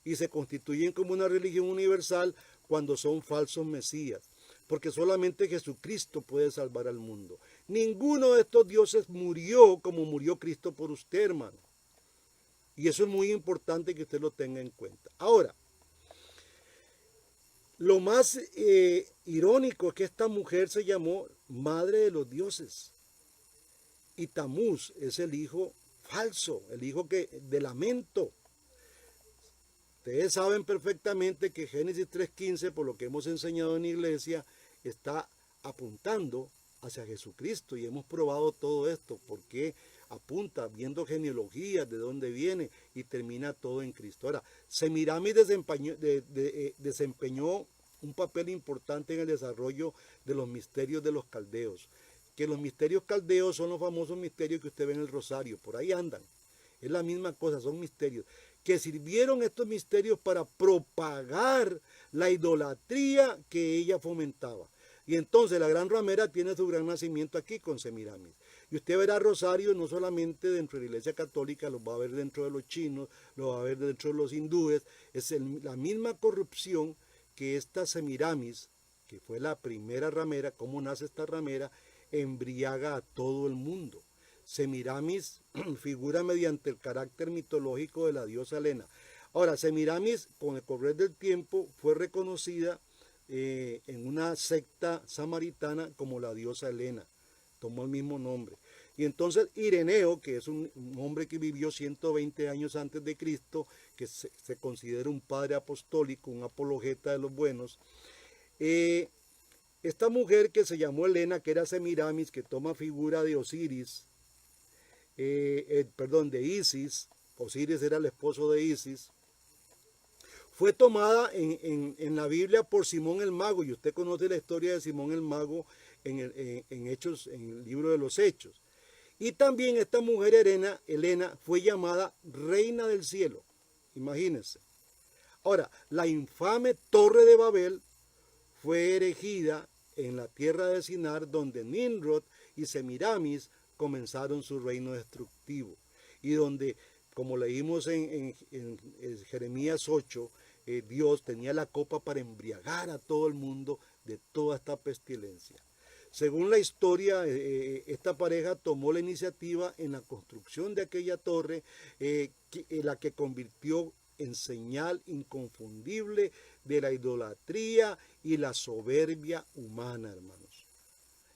y se constituyen como una religión universal cuando son falsos Mesías, porque solamente Jesucristo puede salvar al mundo. Ninguno de estos dioses murió como murió Cristo por usted, hermano. Y eso es muy importante que usted lo tenga en cuenta. Ahora, lo más irónico es que esta mujer se llamó Madre de los Dioses. Y Tamuz es el hijo falso, el hijo de lamento. Ustedes saben perfectamente que Génesis 3:15, por lo que hemos enseñado en la iglesia, está apuntando hacia Jesucristo, y hemos probado todo esto, porque apunta, viendo genealogías, de dónde viene, y termina todo en Cristo. Ahora, Semiramis desempeñó un papel importante en el desarrollo de los misterios de los caldeos, que los misterios caldeos son los famosos misterios que usted ve en el rosario, por ahí andan. Es la misma cosa, son misterios que sirvieron estos misterios para propagar la idolatría que ella fomentaba. Y entonces la gran ramera tiene su gran nacimiento aquí con Semiramis. Y usted verá Rosario no solamente dentro de la iglesia católica, lo va a ver dentro de los chinos, lo va a ver dentro de los hindúes. Es la misma corrupción que esta Semiramis, que fue la primera ramera. ¿Cómo nace esta ramera? Embriaga a todo el mundo. Semiramis figura mediante el carácter mitológico de la diosa Helena. Ahora, Semiramis, con el correr del tiempo, fue reconocida en una secta samaritana como la diosa Helena. Tomó el mismo nombre. Y entonces Ireneo, que es un hombre que vivió 120 años antes de Cristo, que se considera un padre apostólico, un apologeta de los buenos, esta mujer que se llamó Helena, que era Semiramis, que toma figura de Osiris, de Isis, Osiris era el esposo de Isis, fue tomada en la Biblia por Simón el Mago, y usted conoce la historia de Simón el Mago en Hechos, en el libro de los Hechos. Y también esta mujer Helena fue llamada Reina del Cielo, imagínense. Ahora, la infame Torre de Babel fue erigida en la tierra de Sinar, donde Nimrod y Semiramis comenzaron su reino destructivo, y donde, como leímos en Jeremías 8, Dios tenía la copa para embriagar a todo el mundo de toda esta pestilencia. Según la historia, esta pareja tomó la iniciativa en la construcción de aquella torre, la que convirtió en señal inconfundible de la idolatría y la soberbia humana, hermanos.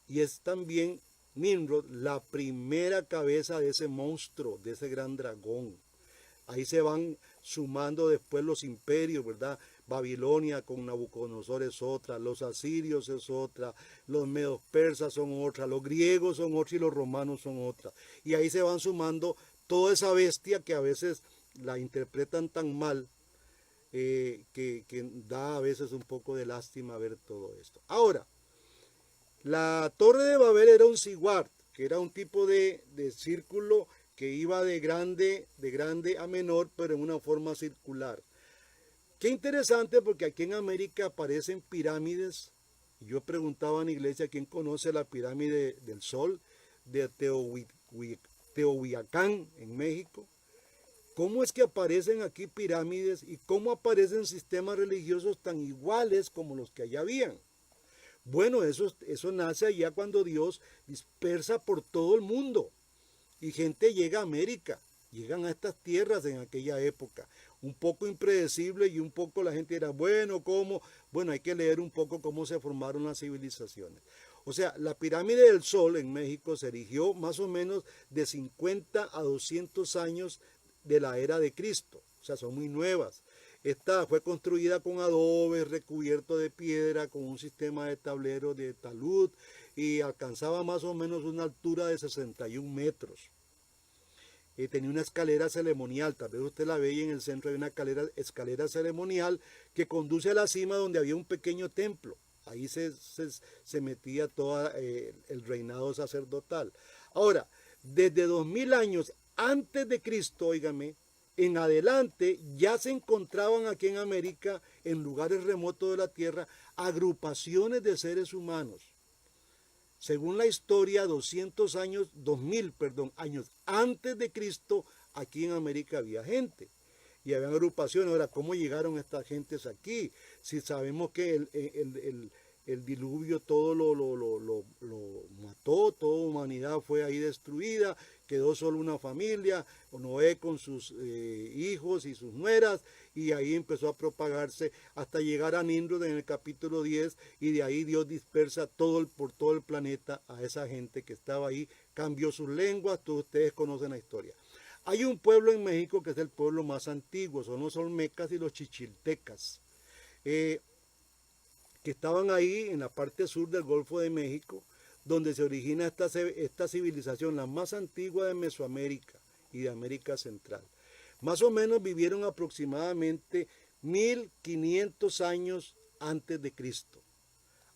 Y es también Nimrod la primera cabeza de ese monstruo, de ese gran dragón. Ahí se van sumando después los imperios, ¿verdad? Babilonia con Nabucodonosor es otra, los asirios es otra, los medos persas son otra, los griegos son otra y los romanos son otra. Y ahí se van sumando toda esa bestia que a veces la interpretan tan mal, que da a veces un poco de lástima ver todo esto. Ahora, la Torre de Babel era un siguart, que era un tipo de círculo que iba de grande a menor, pero en una forma circular. Qué interesante, porque aquí en América aparecen pirámides. Yo preguntaba en la iglesia quién conoce la pirámide del Sol de Teotihuacán en México. ¿Cómo es que aparecen aquí pirámides y cómo aparecen sistemas religiosos tan iguales como los que allá habían? Bueno, eso nace allá cuando Dios dispersa por todo el mundo y gente llega a América, llegan a estas tierras en aquella época. Un poco impredecible y un poco la gente dirá, bueno, ¿cómo? Bueno, hay que leer un poco cómo se formaron las civilizaciones. O sea, la pirámide del Sol en México se erigió más o menos de 50 a 200 años de la era de Cristo. O sea, son muy nuevas. Esta fue construida con adobe, recubierto de piedra, con un sistema de tablero de talud y alcanzaba más o menos una altura de 61 metros. Tenía una escalera ceremonial, tal vez usted la ve y en el centro hay una escalera ceremonial que conduce a la cima donde había un pequeño templo. Ahí se metía todo el reinado sacerdotal. Ahora, desde 2000 años antes de Cristo, óigame, en adelante ya se encontraban aquí en América, en lugares remotos de la tierra, agrupaciones de seres humanos. Según la historia, 2000 años antes de Cristo, aquí en América había gente y había agrupaciones. Ahora, ¿cómo llegaron estas gentes aquí? Si sabemos que el diluvio todo lo mató, toda humanidad fue ahí destruida, quedó solo una familia, Noé con sus hijos y sus nueras, y ahí empezó a propagarse hasta llegar a Nimrod en el capítulo 10, y de ahí Dios dispersa por todo el planeta a esa gente que estaba ahí, cambió sus lenguas, todos ustedes conocen la historia. Hay un pueblo en México que es el pueblo más antiguo, son los olmecas y los chichiltecas, que estaban ahí en la parte sur del Golfo de México, donde se origina esta civilización, la más antigua de Mesoamérica y de América Central. Más o menos vivieron aproximadamente 1500 años antes de Cristo.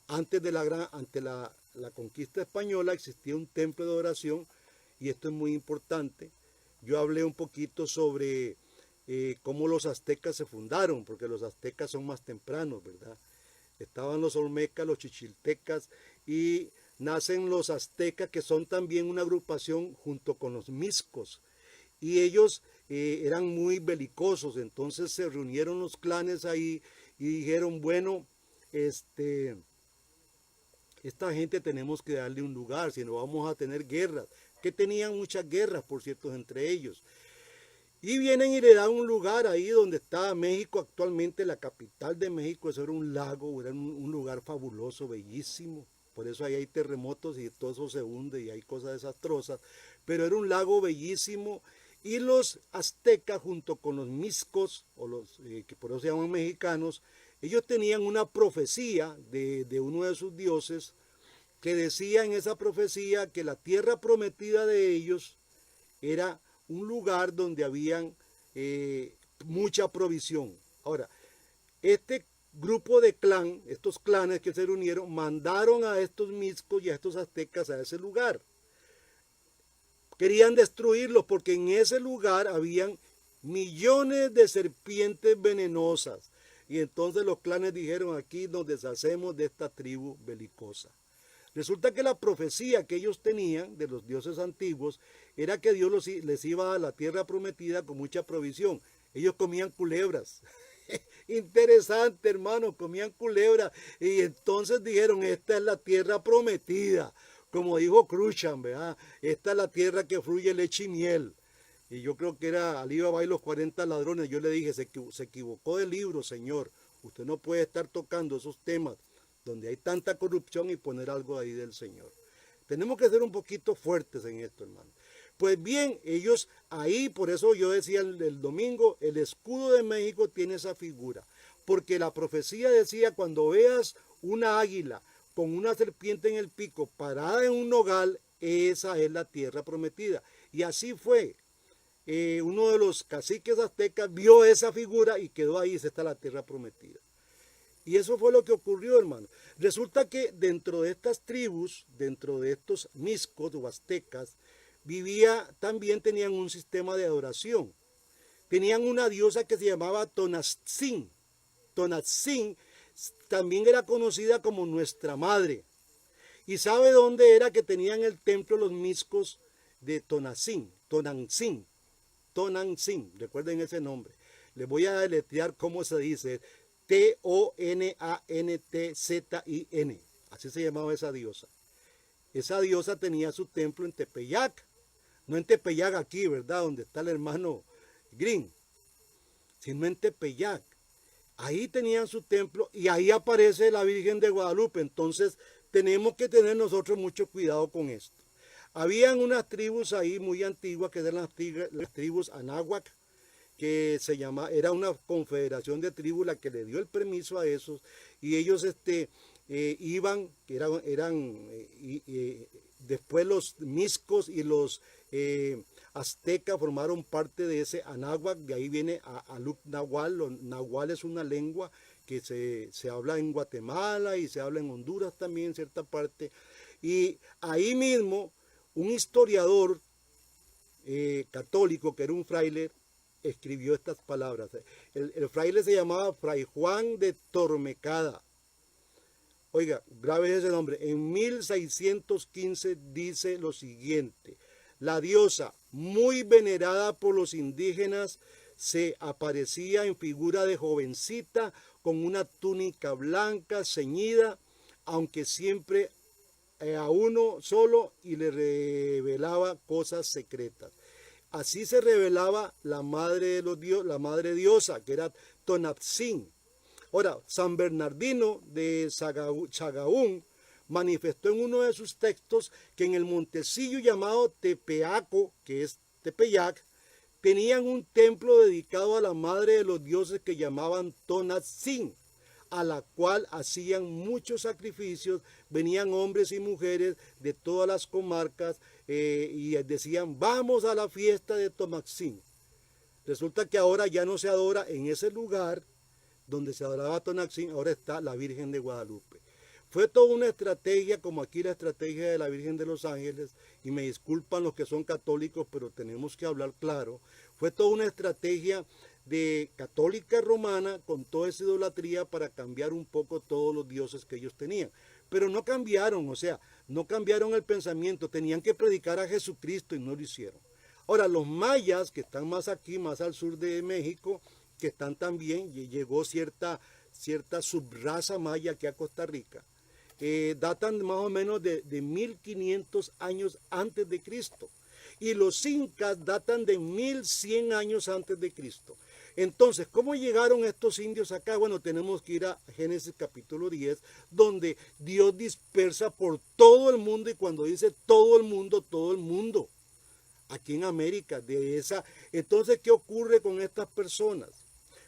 Ante la conquista española existía un templo de oración, y esto es muy importante. Yo hablé un poquito sobre cómo los aztecas se fundaron, porque los aztecas son más tempranos, ¿verdad? Estaban los olmecas, los chichiltecas, y nacen los aztecas, que son también una agrupación junto con los mixcos, y ellos eran muy belicosos. Entonces se reunieron los clanes ahí y dijeron, bueno, esta gente tenemos que darle un lugar, si no vamos a tener guerras, que tenían muchas guerras, por cierto, entre ellos. Y vienen y le dan un lugar ahí donde está México actualmente, la capital de México. Eso era un lago, era un lugar fabuloso, bellísimo. Por eso ahí hay terremotos y todo eso se hunde y hay cosas desastrosas. Pero era un lago bellísimo. Y los aztecas junto con los mixcos, o los que por eso se llaman mexicanos, ellos tenían una profecía de uno de sus dioses que decía en esa profecía que la tierra prometida de ellos era un lugar donde habían mucha provisión. Ahora, este grupo de clan, estos clanes que se reunieron, mandaron a estos mixcos y a estos aztecas a ese lugar. Querían destruirlos porque en ese lugar habían millones de serpientes venenosas. Y entonces los clanes dijeron, aquí nos deshacemos de esta tribu belicosa. Resulta que la profecía que ellos tenían de los dioses antiguos era que Dios les iba a dar la tierra prometida con mucha provisión. Ellos comían culebras. Interesante, hermano, comían culebras. Y entonces dijeron, esta es la tierra prometida. Como dijo Khrushchev, ¿verdad? Esta es la tierra que fluye leche y miel. Y yo creo que era Alibaba y los 40 ladrones. Yo le dije, se equivocó de libro, señor. Usted no puede estar tocando esos temas donde hay tanta corrupción y poner algo ahí del Señor. Tenemos que ser un poquito fuertes en esto, hermano. Pues bien, ellos ahí, por eso yo decía el domingo, el escudo de México tiene esa figura. Porque la profecía decía, cuando veas una águila con una serpiente en el pico parada en un nogal, esa es la tierra prometida. Y así fue. Uno de los caciques aztecas vio esa figura y quedó ahí, esa está la tierra prometida. Y eso fue lo que ocurrió, hermano. Resulta que dentro de estas tribus, dentro de estos mixcos o aztecas, también tenían un sistema de adoración. Tenían una diosa que se llamaba Tonantzin. Tonantzin también era conocida como nuestra madre. ¿Y sabe dónde era que tenían el templo los mixcos de Tonantzin? Tonantzin. Tonantzin, recuerden ese nombre. Les voy a deletrear cómo se dice. Tonantzin. Así se llamaba esa diosa. Esa diosa tenía su templo en Tepeyac. No en Tepeyac aquí, ¿verdad? Donde está el hermano Green. Sino en Tepeyac. Ahí tenían su templo y ahí aparece la Virgen de Guadalupe. Entonces tenemos que tener nosotros mucho cuidado con esto. Habían unas tribus ahí muy antiguas que eran las tribus Anáhuac, que era una confederación de tribus la que le dio el permiso a esos, y ellos iban, después los mixcos y los aztecas formaron parte de ese Anáhuac. De ahí viene Aluc Nahual. Nahual es una lengua que se habla en Guatemala y se habla en Honduras también en cierta parte, y ahí mismo un historiador católico que era un fraile escribió estas palabras. El fraile se llamaba Fray Juan de Tormecada. Oiga, grave ese nombre. En 1615 dice lo siguiente: la diosa, muy venerada por los indígenas, se aparecía en figura de jovencita con una túnica blanca ceñida, aunque siempre a uno solo, y le revelaba cosas secretas. Así se revelaba la madre de la madre diosa, que era Tonantzin. Ahora, San Bernardino de Sahagún manifestó en uno de sus textos que en el montecillo llamado Tepeaco, que es Tepeyac, tenían un templo dedicado a la madre de los dioses que llamaban Tonantzin, a la cual hacían muchos sacrificios. Venían hombres y mujeres de todas las comarcas y decían, vamos a la fiesta de Tonantzin. Resulta que ahora ya no se adora en ese lugar donde se adoraba Tonantzin, ahora está la Virgen de Guadalupe. Fue toda una estrategia, como aquí la estrategia de la Virgen de los Ángeles, y me disculpan los que son católicos, pero tenemos que hablar claro. Fue toda una estrategia de católica romana con toda esa idolatría para cambiar un poco todos los dioses que ellos tenían. Pero no cambiaron, o sea, no cambiaron el pensamiento, tenían que predicar a Jesucristo y no lo hicieron. Ahora, los mayas, que están más aquí, más al sur de México, que están también, llegó cierta subraza maya aquí a Costa Rica, datan más o menos de 1500 años antes de Cristo. y los incas datan de 1100 años antes de Cristo. Entonces, ¿cómo llegaron estos indios acá? Bueno, tenemos que ir a Génesis capítulo 10, donde Dios dispersa por todo el mundo, y cuando dice todo el mundo, aquí en América, de esa. Entonces, ¿qué ocurre con estas personas?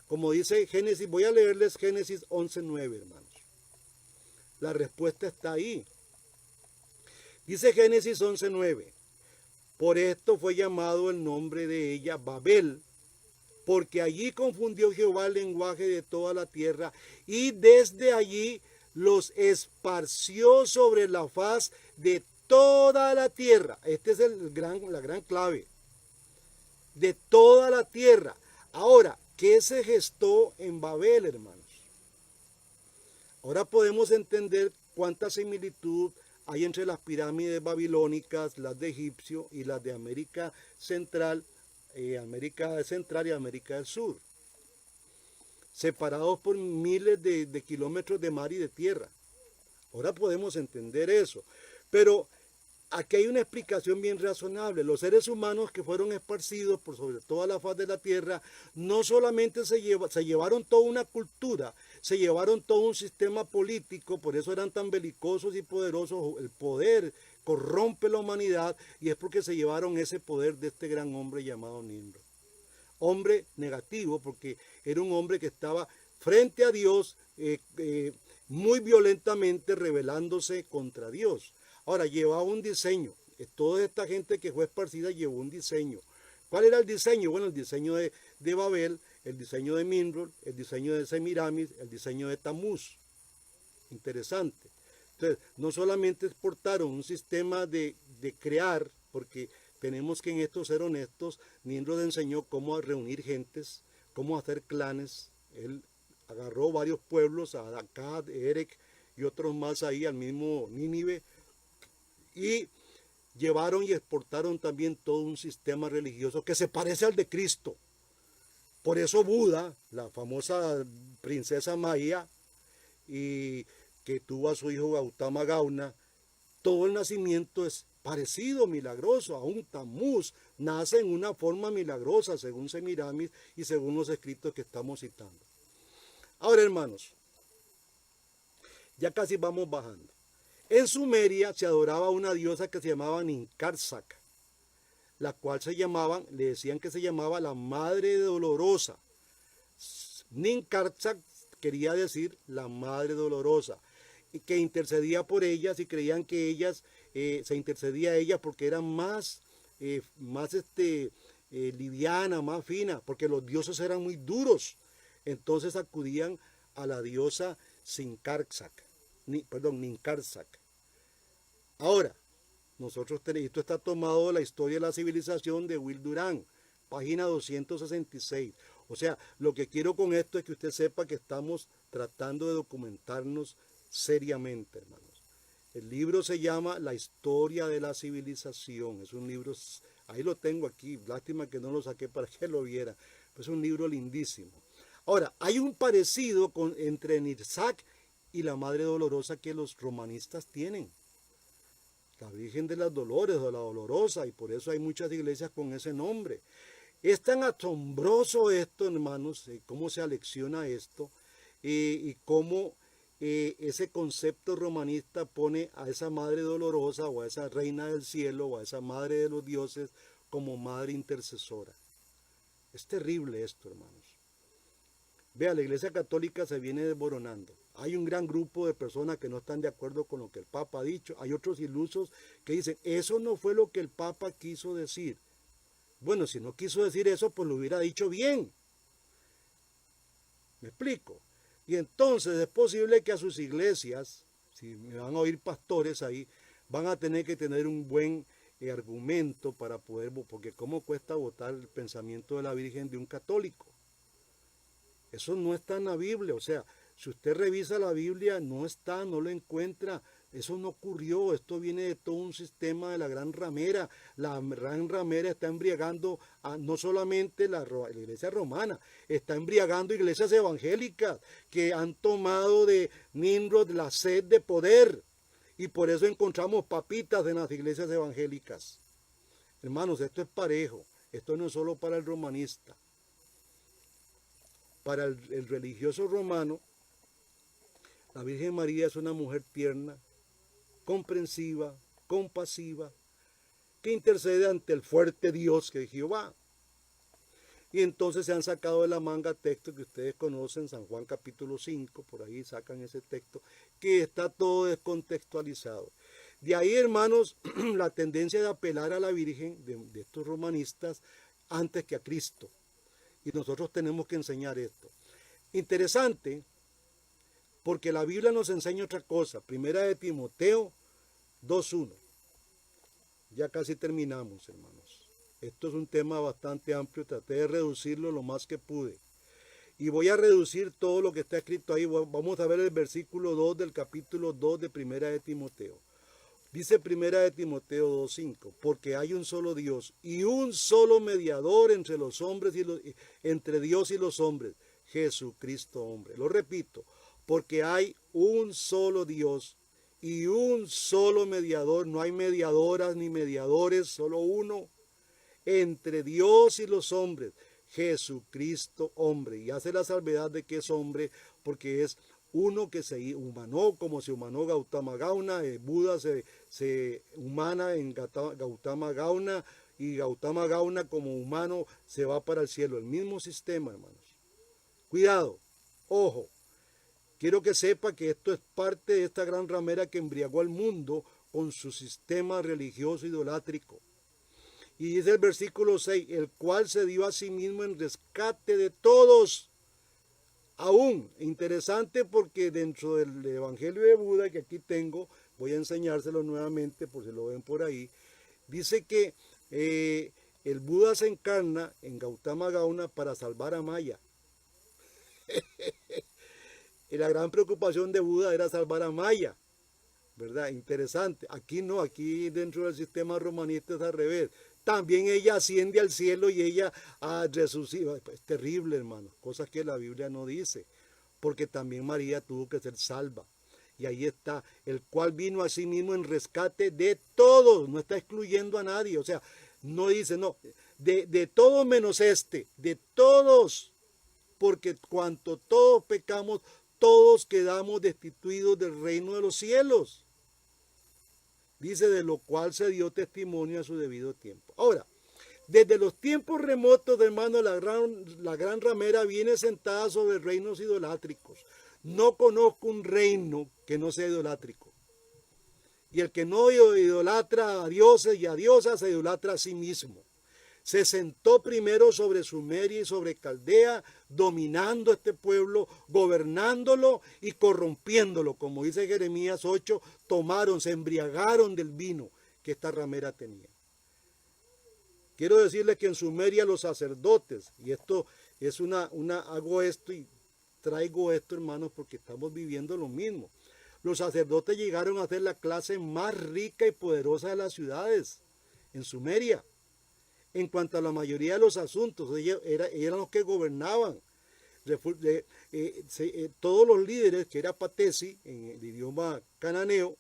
Como dice Génesis, voy a leerles Génesis 11:9, hermanos. La respuesta está ahí. Dice Génesis 11:9, por esto fue llamado el nombre de ella Babel, porque allí confundió Jehová el lenguaje de toda la tierra, y desde allí los esparció sobre la faz de toda la tierra. Esta es la gran clave. De toda la tierra. Ahora, ¿qué se gestó en Babel, hermanos? Ahora podemos entender cuánta similitud hay entre las pirámides babilónicas, las de Egipcio y las de América Central y América del Sur, separados por miles de kilómetros de mar y de tierra. Ahora podemos entender eso, pero aquí hay una explicación bien razonable. Los seres humanos que fueron esparcidos por sobre toda la faz de la tierra, no solamente se llevaron toda una cultura, se llevaron todo un sistema político, por eso eran tan belicosos y poderosos. El poder corrompe la humanidad, y es porque se llevaron ese poder de este gran hombre llamado Nimrod. Hombre negativo, porque era un hombre que estaba frente a Dios muy violentamente rebelándose contra Dios. Ahora, llevaba un diseño. Toda esta gente que fue esparcida llevó un diseño. ¿Cuál era el diseño? Bueno, el diseño de Babel, el diseño de Nimrod, el diseño de Semiramis, el diseño de Tamuz. Interesante. Entonces, no solamente exportaron un sistema de crear, porque tenemos que en esto ser honestos. Nimrod enseñó cómo reunir gentes, cómo hacer clanes. Él agarró varios pueblos, a Akkad, Erech y otros más ahí, al mismo Nínive, y llevaron y exportaron también todo un sistema religioso que se parece al de Cristo. Por eso Buda, la famosa princesa Maya, y que tuvo a su hijo Gautama Gauna, todo el nacimiento es parecido, milagroso. Aún Tamuz nace en una forma milagrosa, según Semiramis y según los escritos que estamos citando. Ahora, hermanos, ya casi vamos bajando. En Sumeria se adoraba una diosa que se llamaba Ninkarsak, la cual le decían que se llamaba la Madre Dolorosa. Ninkarsak quería decir la Madre Dolorosa, y que intercedía por ellas, y creían que ellas, se intercedía a ellas porque eran más liviana, más fina, porque los dioses eran muy duros. Entonces acudían a la diosa Ninkarsak. Ahora, esto está tomado de la historia de la civilización de Will Durant, página 266. O sea, lo que quiero con esto es que usted sepa que estamos tratando de documentarnos seriamente, hermanos. El libro se llama La historia de la civilización. Es un libro, ahí lo tengo aquí, lástima que no lo saqué para que lo viera. Es un libro lindísimo. Ahora, hay un parecido entre Nirsak y la Madre Dolorosa que los romanistas tienen. La Virgen de las Dolores o la Dolorosa, y por eso hay muchas iglesias con ese nombre. Es tan asombroso esto, hermanos, cómo se alecciona esto, y cómo ese concepto romanista pone a esa Madre Dolorosa o a esa Reina del Cielo o a esa Madre de los Dioses como Madre Intercesora. Es terrible esto, hermanos. Vea, la Iglesia Católica se viene desboronando. Hay un gran grupo de personas que no están de acuerdo con lo que el Papa ha dicho. Hay otros ilusos que dicen, eso no fue lo que el Papa quiso decir. Bueno, si no quiso decir eso, pues lo hubiera dicho bien. ¿Me explico? Y entonces es posible que a sus iglesias, si me van a oír pastores ahí, van a tener que tener un buen argumento para poder, porque cómo cuesta votar el pensamiento de la Virgen de un católico. Eso no está en la Biblia. O sea, si usted revisa la Biblia, no está, no lo encuentra. Eso no ocurrió. Esto viene de todo un sistema de la Gran Ramera. La Gran Ramera está embriagando no solamente la iglesia romana, está embriagando iglesias evangélicas que han tomado de Nimrod la sed de poder. Y por eso encontramos papitas en las iglesias evangélicas. Hermanos, esto es parejo. Esto no es solo para el romanista. Para el religioso romano, la Virgen María es una mujer tierna, comprensiva, compasiva, que intercede ante el fuerte Dios que es Jehová. Y entonces se han sacado de la manga textos que ustedes conocen, San Juan capítulo 5, por ahí sacan ese texto, que está todo descontextualizado. De ahí, hermanos, la tendencia de apelar a la Virgen de estos romanistas antes que a Cristo. Y nosotros tenemos que enseñar esto. Interesante, porque la Biblia nos enseña otra cosa. Primera de Timoteo 2:1. Ya casi terminamos, hermanos. Esto es un tema bastante amplio, traté de reducirlo lo más que pude. Y voy a reducir todo lo que está escrito ahí. Vamos a ver el versículo 2 del capítulo 2 de Primera de Timoteo. Dice Primera de Timoteo 2:5, porque hay un solo Dios y un solo mediador entre los hombres entre Dios y los hombres, Jesucristo hombre. Lo repito, porque hay un solo Dios y un solo mediador, no hay mediadoras ni mediadores, solo uno, entre Dios y los hombres, Jesucristo hombre. Y hace la salvedad de que es hombre porque es uno que se humanó como se humanó Gautama Gauna. Buda se humana en Gautama Gauna, y Gautama Gauna como humano se va para el cielo. El mismo sistema, hermanos. Cuidado, ojo. Quiero que sepa que esto es parte de esta gran ramera que embriagó al mundo con su sistema religioso idolátrico. Y dice el versículo 6, el cual se dio a sí mismo en rescate de todos. Aún, interesante porque dentro del Evangelio de Buda, que aquí tengo, voy a enseñárselo nuevamente por si lo ven por ahí, dice que el Buda se encarna en Gautama Gauna para salvar a Maya. Y la gran preocupación de Buda era salvar a Maya, ¿verdad? Interesante. Aquí no, aquí dentro del sistema romanista es al revés. También ella asciende al cielo y ella resucita. Es terrible, hermano. Cosas que la Biblia no dice. Porque también María tuvo que ser salva. Y ahí está, el cual vino a sí mismo en rescate de todos. No está excluyendo a nadie. O sea, no dice, no, de todos menos de todos. Porque cuanto todos pecamos, todos quedamos destituidos del reino de los cielos. Dice, de lo cual se dio testimonio a su debido tiempo. Ahora, desde los tiempos remotos, hermano, la gran ramera viene sentada sobre reinos idolátricos. No conozco un reino que no sea idolátrico. Y el que no idolatra a dioses y a diosas, se idolatra a sí mismo. Se sentó primero sobre Sumeria y sobre Caldea, dominando este pueblo, gobernándolo y corrompiéndolo. Como dice Jeremías 8, se embriagaron del vino que esta ramera tenía. Quiero decirles que en Sumeria los sacerdotes, y esto es hago esto y traigo esto, hermanos, porque estamos viviendo lo mismo. Los sacerdotes llegaron a ser la clase más rica y poderosa de las ciudades, en Sumeria. En cuanto a la mayoría de los asuntos, ellos eran los que gobernaban. Todos los líderes, que era Patesi, en el idioma cananeo,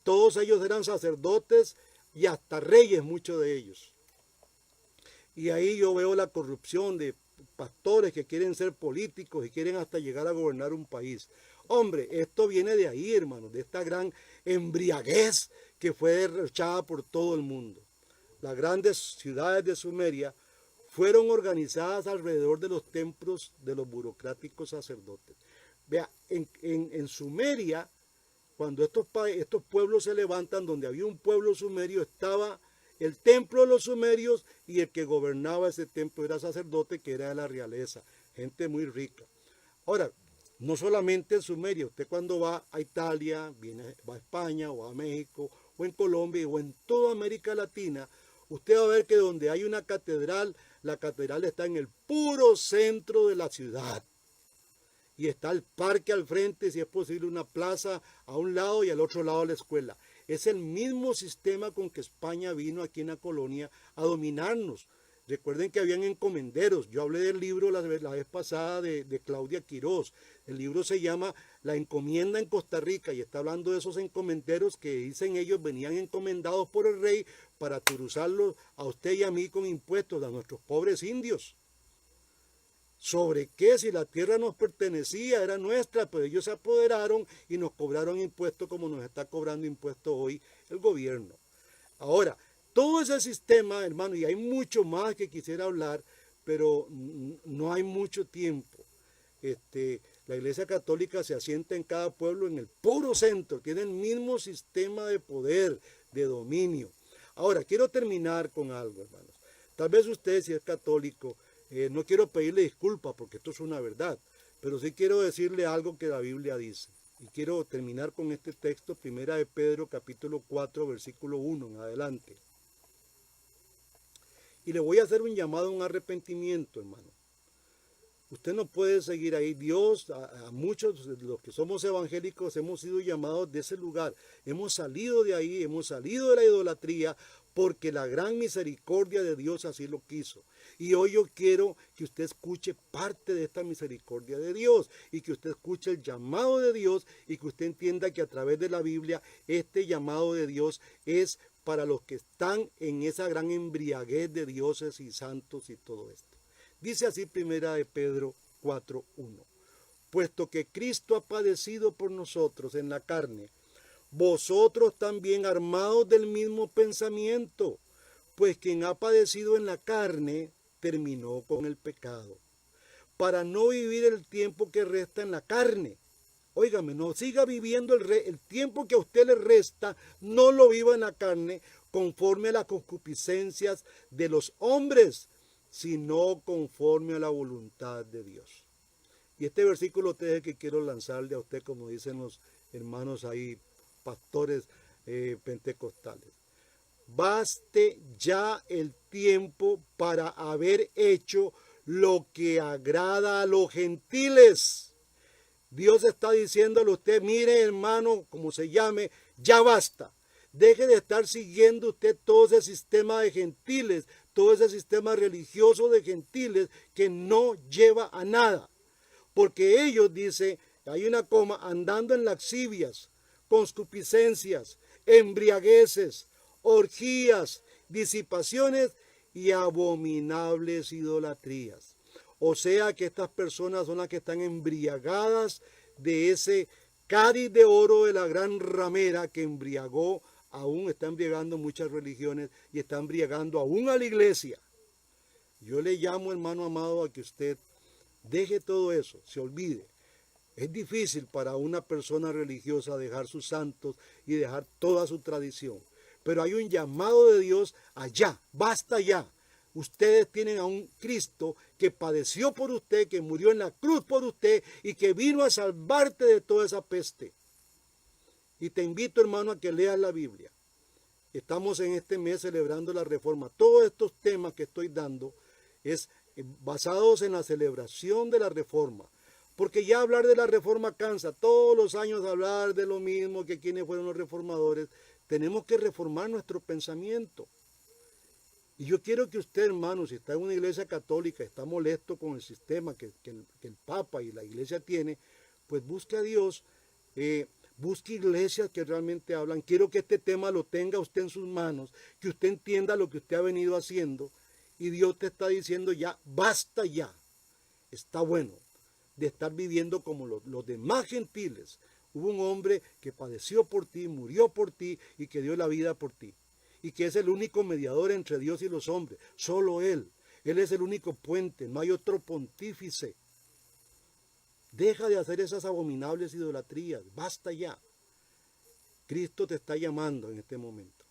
todos ellos eran sacerdotes y hasta reyes, muchos de ellos. Y ahí yo veo la corrupción de pastores que quieren ser políticos y quieren hasta llegar a gobernar un país. Hombre, esto viene de ahí, hermano, de esta gran embriaguez que fue derrochada por todo el mundo. Las grandes ciudades de Sumeria fueron organizadas alrededor de los templos de los burocráticos sacerdotes. Vea, en Sumeria, cuando estos pueblos se levantan, donde había un pueblo sumerio, estaba el templo de los sumerios y el que gobernaba ese templo era sacerdote, que era de la realeza, gente muy rica. Ahora, no solamente en Sumeria, usted cuando va a Italia, va a España o a México o en Colombia o en toda América Latina, usted va a ver que donde hay una catedral, la catedral está en el puro centro de la ciudad. Y está el parque al frente, si es posible una plaza a un lado y al otro lado la escuela. Es el mismo sistema con que España vino aquí en la colonia a dominarnos. Recuerden que habían encomenderos. Yo hablé del libro la vez pasada de Claudia Quirós. El libro se llama La encomienda en Costa Rica y está hablando de esos encomenderos que dicen ellos venían encomendados por el rey para turuzarlos a usted y a mí con impuestos, a nuestros pobres indios. ¿Sobre qué? Si la tierra nos pertenecía, era nuestra, pero ellos se apoderaron y nos cobraron impuestos como nos está cobrando impuestos hoy el gobierno. Ahora, todo ese sistema, hermano, y hay mucho más que quisiera hablar, pero no hay mucho tiempo. La Iglesia Católica se asienta en cada pueblo en el puro centro, tiene el mismo sistema de poder, de dominio. Ahora, quiero terminar con algo, hermanos. Tal vez usted, si es católico, no quiero pedirle disculpas porque esto es una verdad, pero sí quiero decirle algo que la Biblia dice. Y quiero terminar con este texto, primera de Pedro, capítulo 4, versículo 1 en adelante. Y le voy a hacer un llamado a un arrepentimiento, hermano. Usted no puede seguir ahí. Dios, a muchos de los que somos evangélicos, hemos sido llamados de ese lugar. Hemos salido de ahí, hemos salido de la idolatría, porque la gran misericordia de Dios así lo quiso. Y hoy yo quiero que usted escuche parte de esta misericordia de Dios y que usted escuche el llamado de Dios y que usted entienda que a través de la Biblia este llamado de Dios es para los que están en esa gran embriaguez de dioses y santos y todo esto. Dice así primera de Pedro 4:1. Puesto que Cristo ha padecido por nosotros en la carne, vosotros también armados del mismo pensamiento, pues quien ha padecido en la carne terminó con el pecado, para no vivir el tiempo que resta en la carne. Óigame, no siga viviendo el tiempo que a usted le resta, no lo viva en la carne conforme a las concupiscencias de los hombres, sino conforme a la voluntad de Dios. Y este versículo es el que quiero lanzarle a usted, como dicen los hermanos ahí, pastores pentecostales. Baste ya el tiempo para haber hecho lo que agrada a los gentiles. Dios está diciéndole a usted, mire hermano, como se llame, ya basta. Deje de estar siguiendo usted todo ese sistema de gentiles, todo ese sistema religioso de gentiles que no lleva a nada. Porque ellos, dice, hay una coma, andando en laxivias, concupiscencias, embriagueces, orgías, disipaciones y abominables idolatrías. O sea que estas personas son las que están embriagadas de ese cáliz de oro de la gran ramera que embriagó, aún está embriagando muchas religiones y está embriagando aún a la iglesia. Yo le llamo, hermano amado, a que usted deje todo eso, se olvide. Es difícil para una persona religiosa dejar sus santos y dejar toda su tradición. Pero hay un llamado de Dios allá, basta ya. Ustedes tienen a un Cristo que padeció por usted, que murió en la cruz por usted y que vino a salvarte de toda esa peste. Y te invito, hermano, a que leas la Biblia. Estamos en este mes celebrando la Reforma. Todos estos temas que estoy dando es basados en la celebración de la Reforma. Porque ya hablar de la Reforma cansa. Todos los años hablar de lo mismo, que quienes fueron los reformadores. Tenemos que reformar nuestro pensamiento. Y yo quiero que usted, hermano, si está en una iglesia católica, está molesto con el sistema que el Papa y la iglesia tiene, pues busque a Dios, busque iglesias que realmente hablan. Quiero que este tema lo tenga usted en sus manos, que usted entienda lo que usted ha venido haciendo. Y Dios te está diciendo ya, basta ya. Está bueno de estar viviendo como los demás gentiles. Hubo un hombre que padeció por ti, murió por ti y que dio la vida por ti. Y que es el único mediador entre Dios y los hombres. Solo Él. Él es el único puente. No hay otro pontífice. Deja de hacer esas abominables idolatrías. Basta ya. Cristo te está llamando en este momento.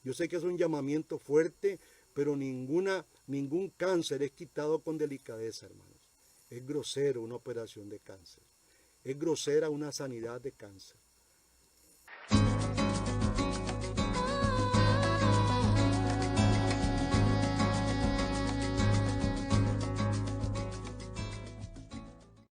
Yo sé que es un llamamiento fuerte, pero ningún cáncer es quitado con delicadeza, hermanos. Es grosero una operación de cáncer. Es grosera una sanidad de cáncer.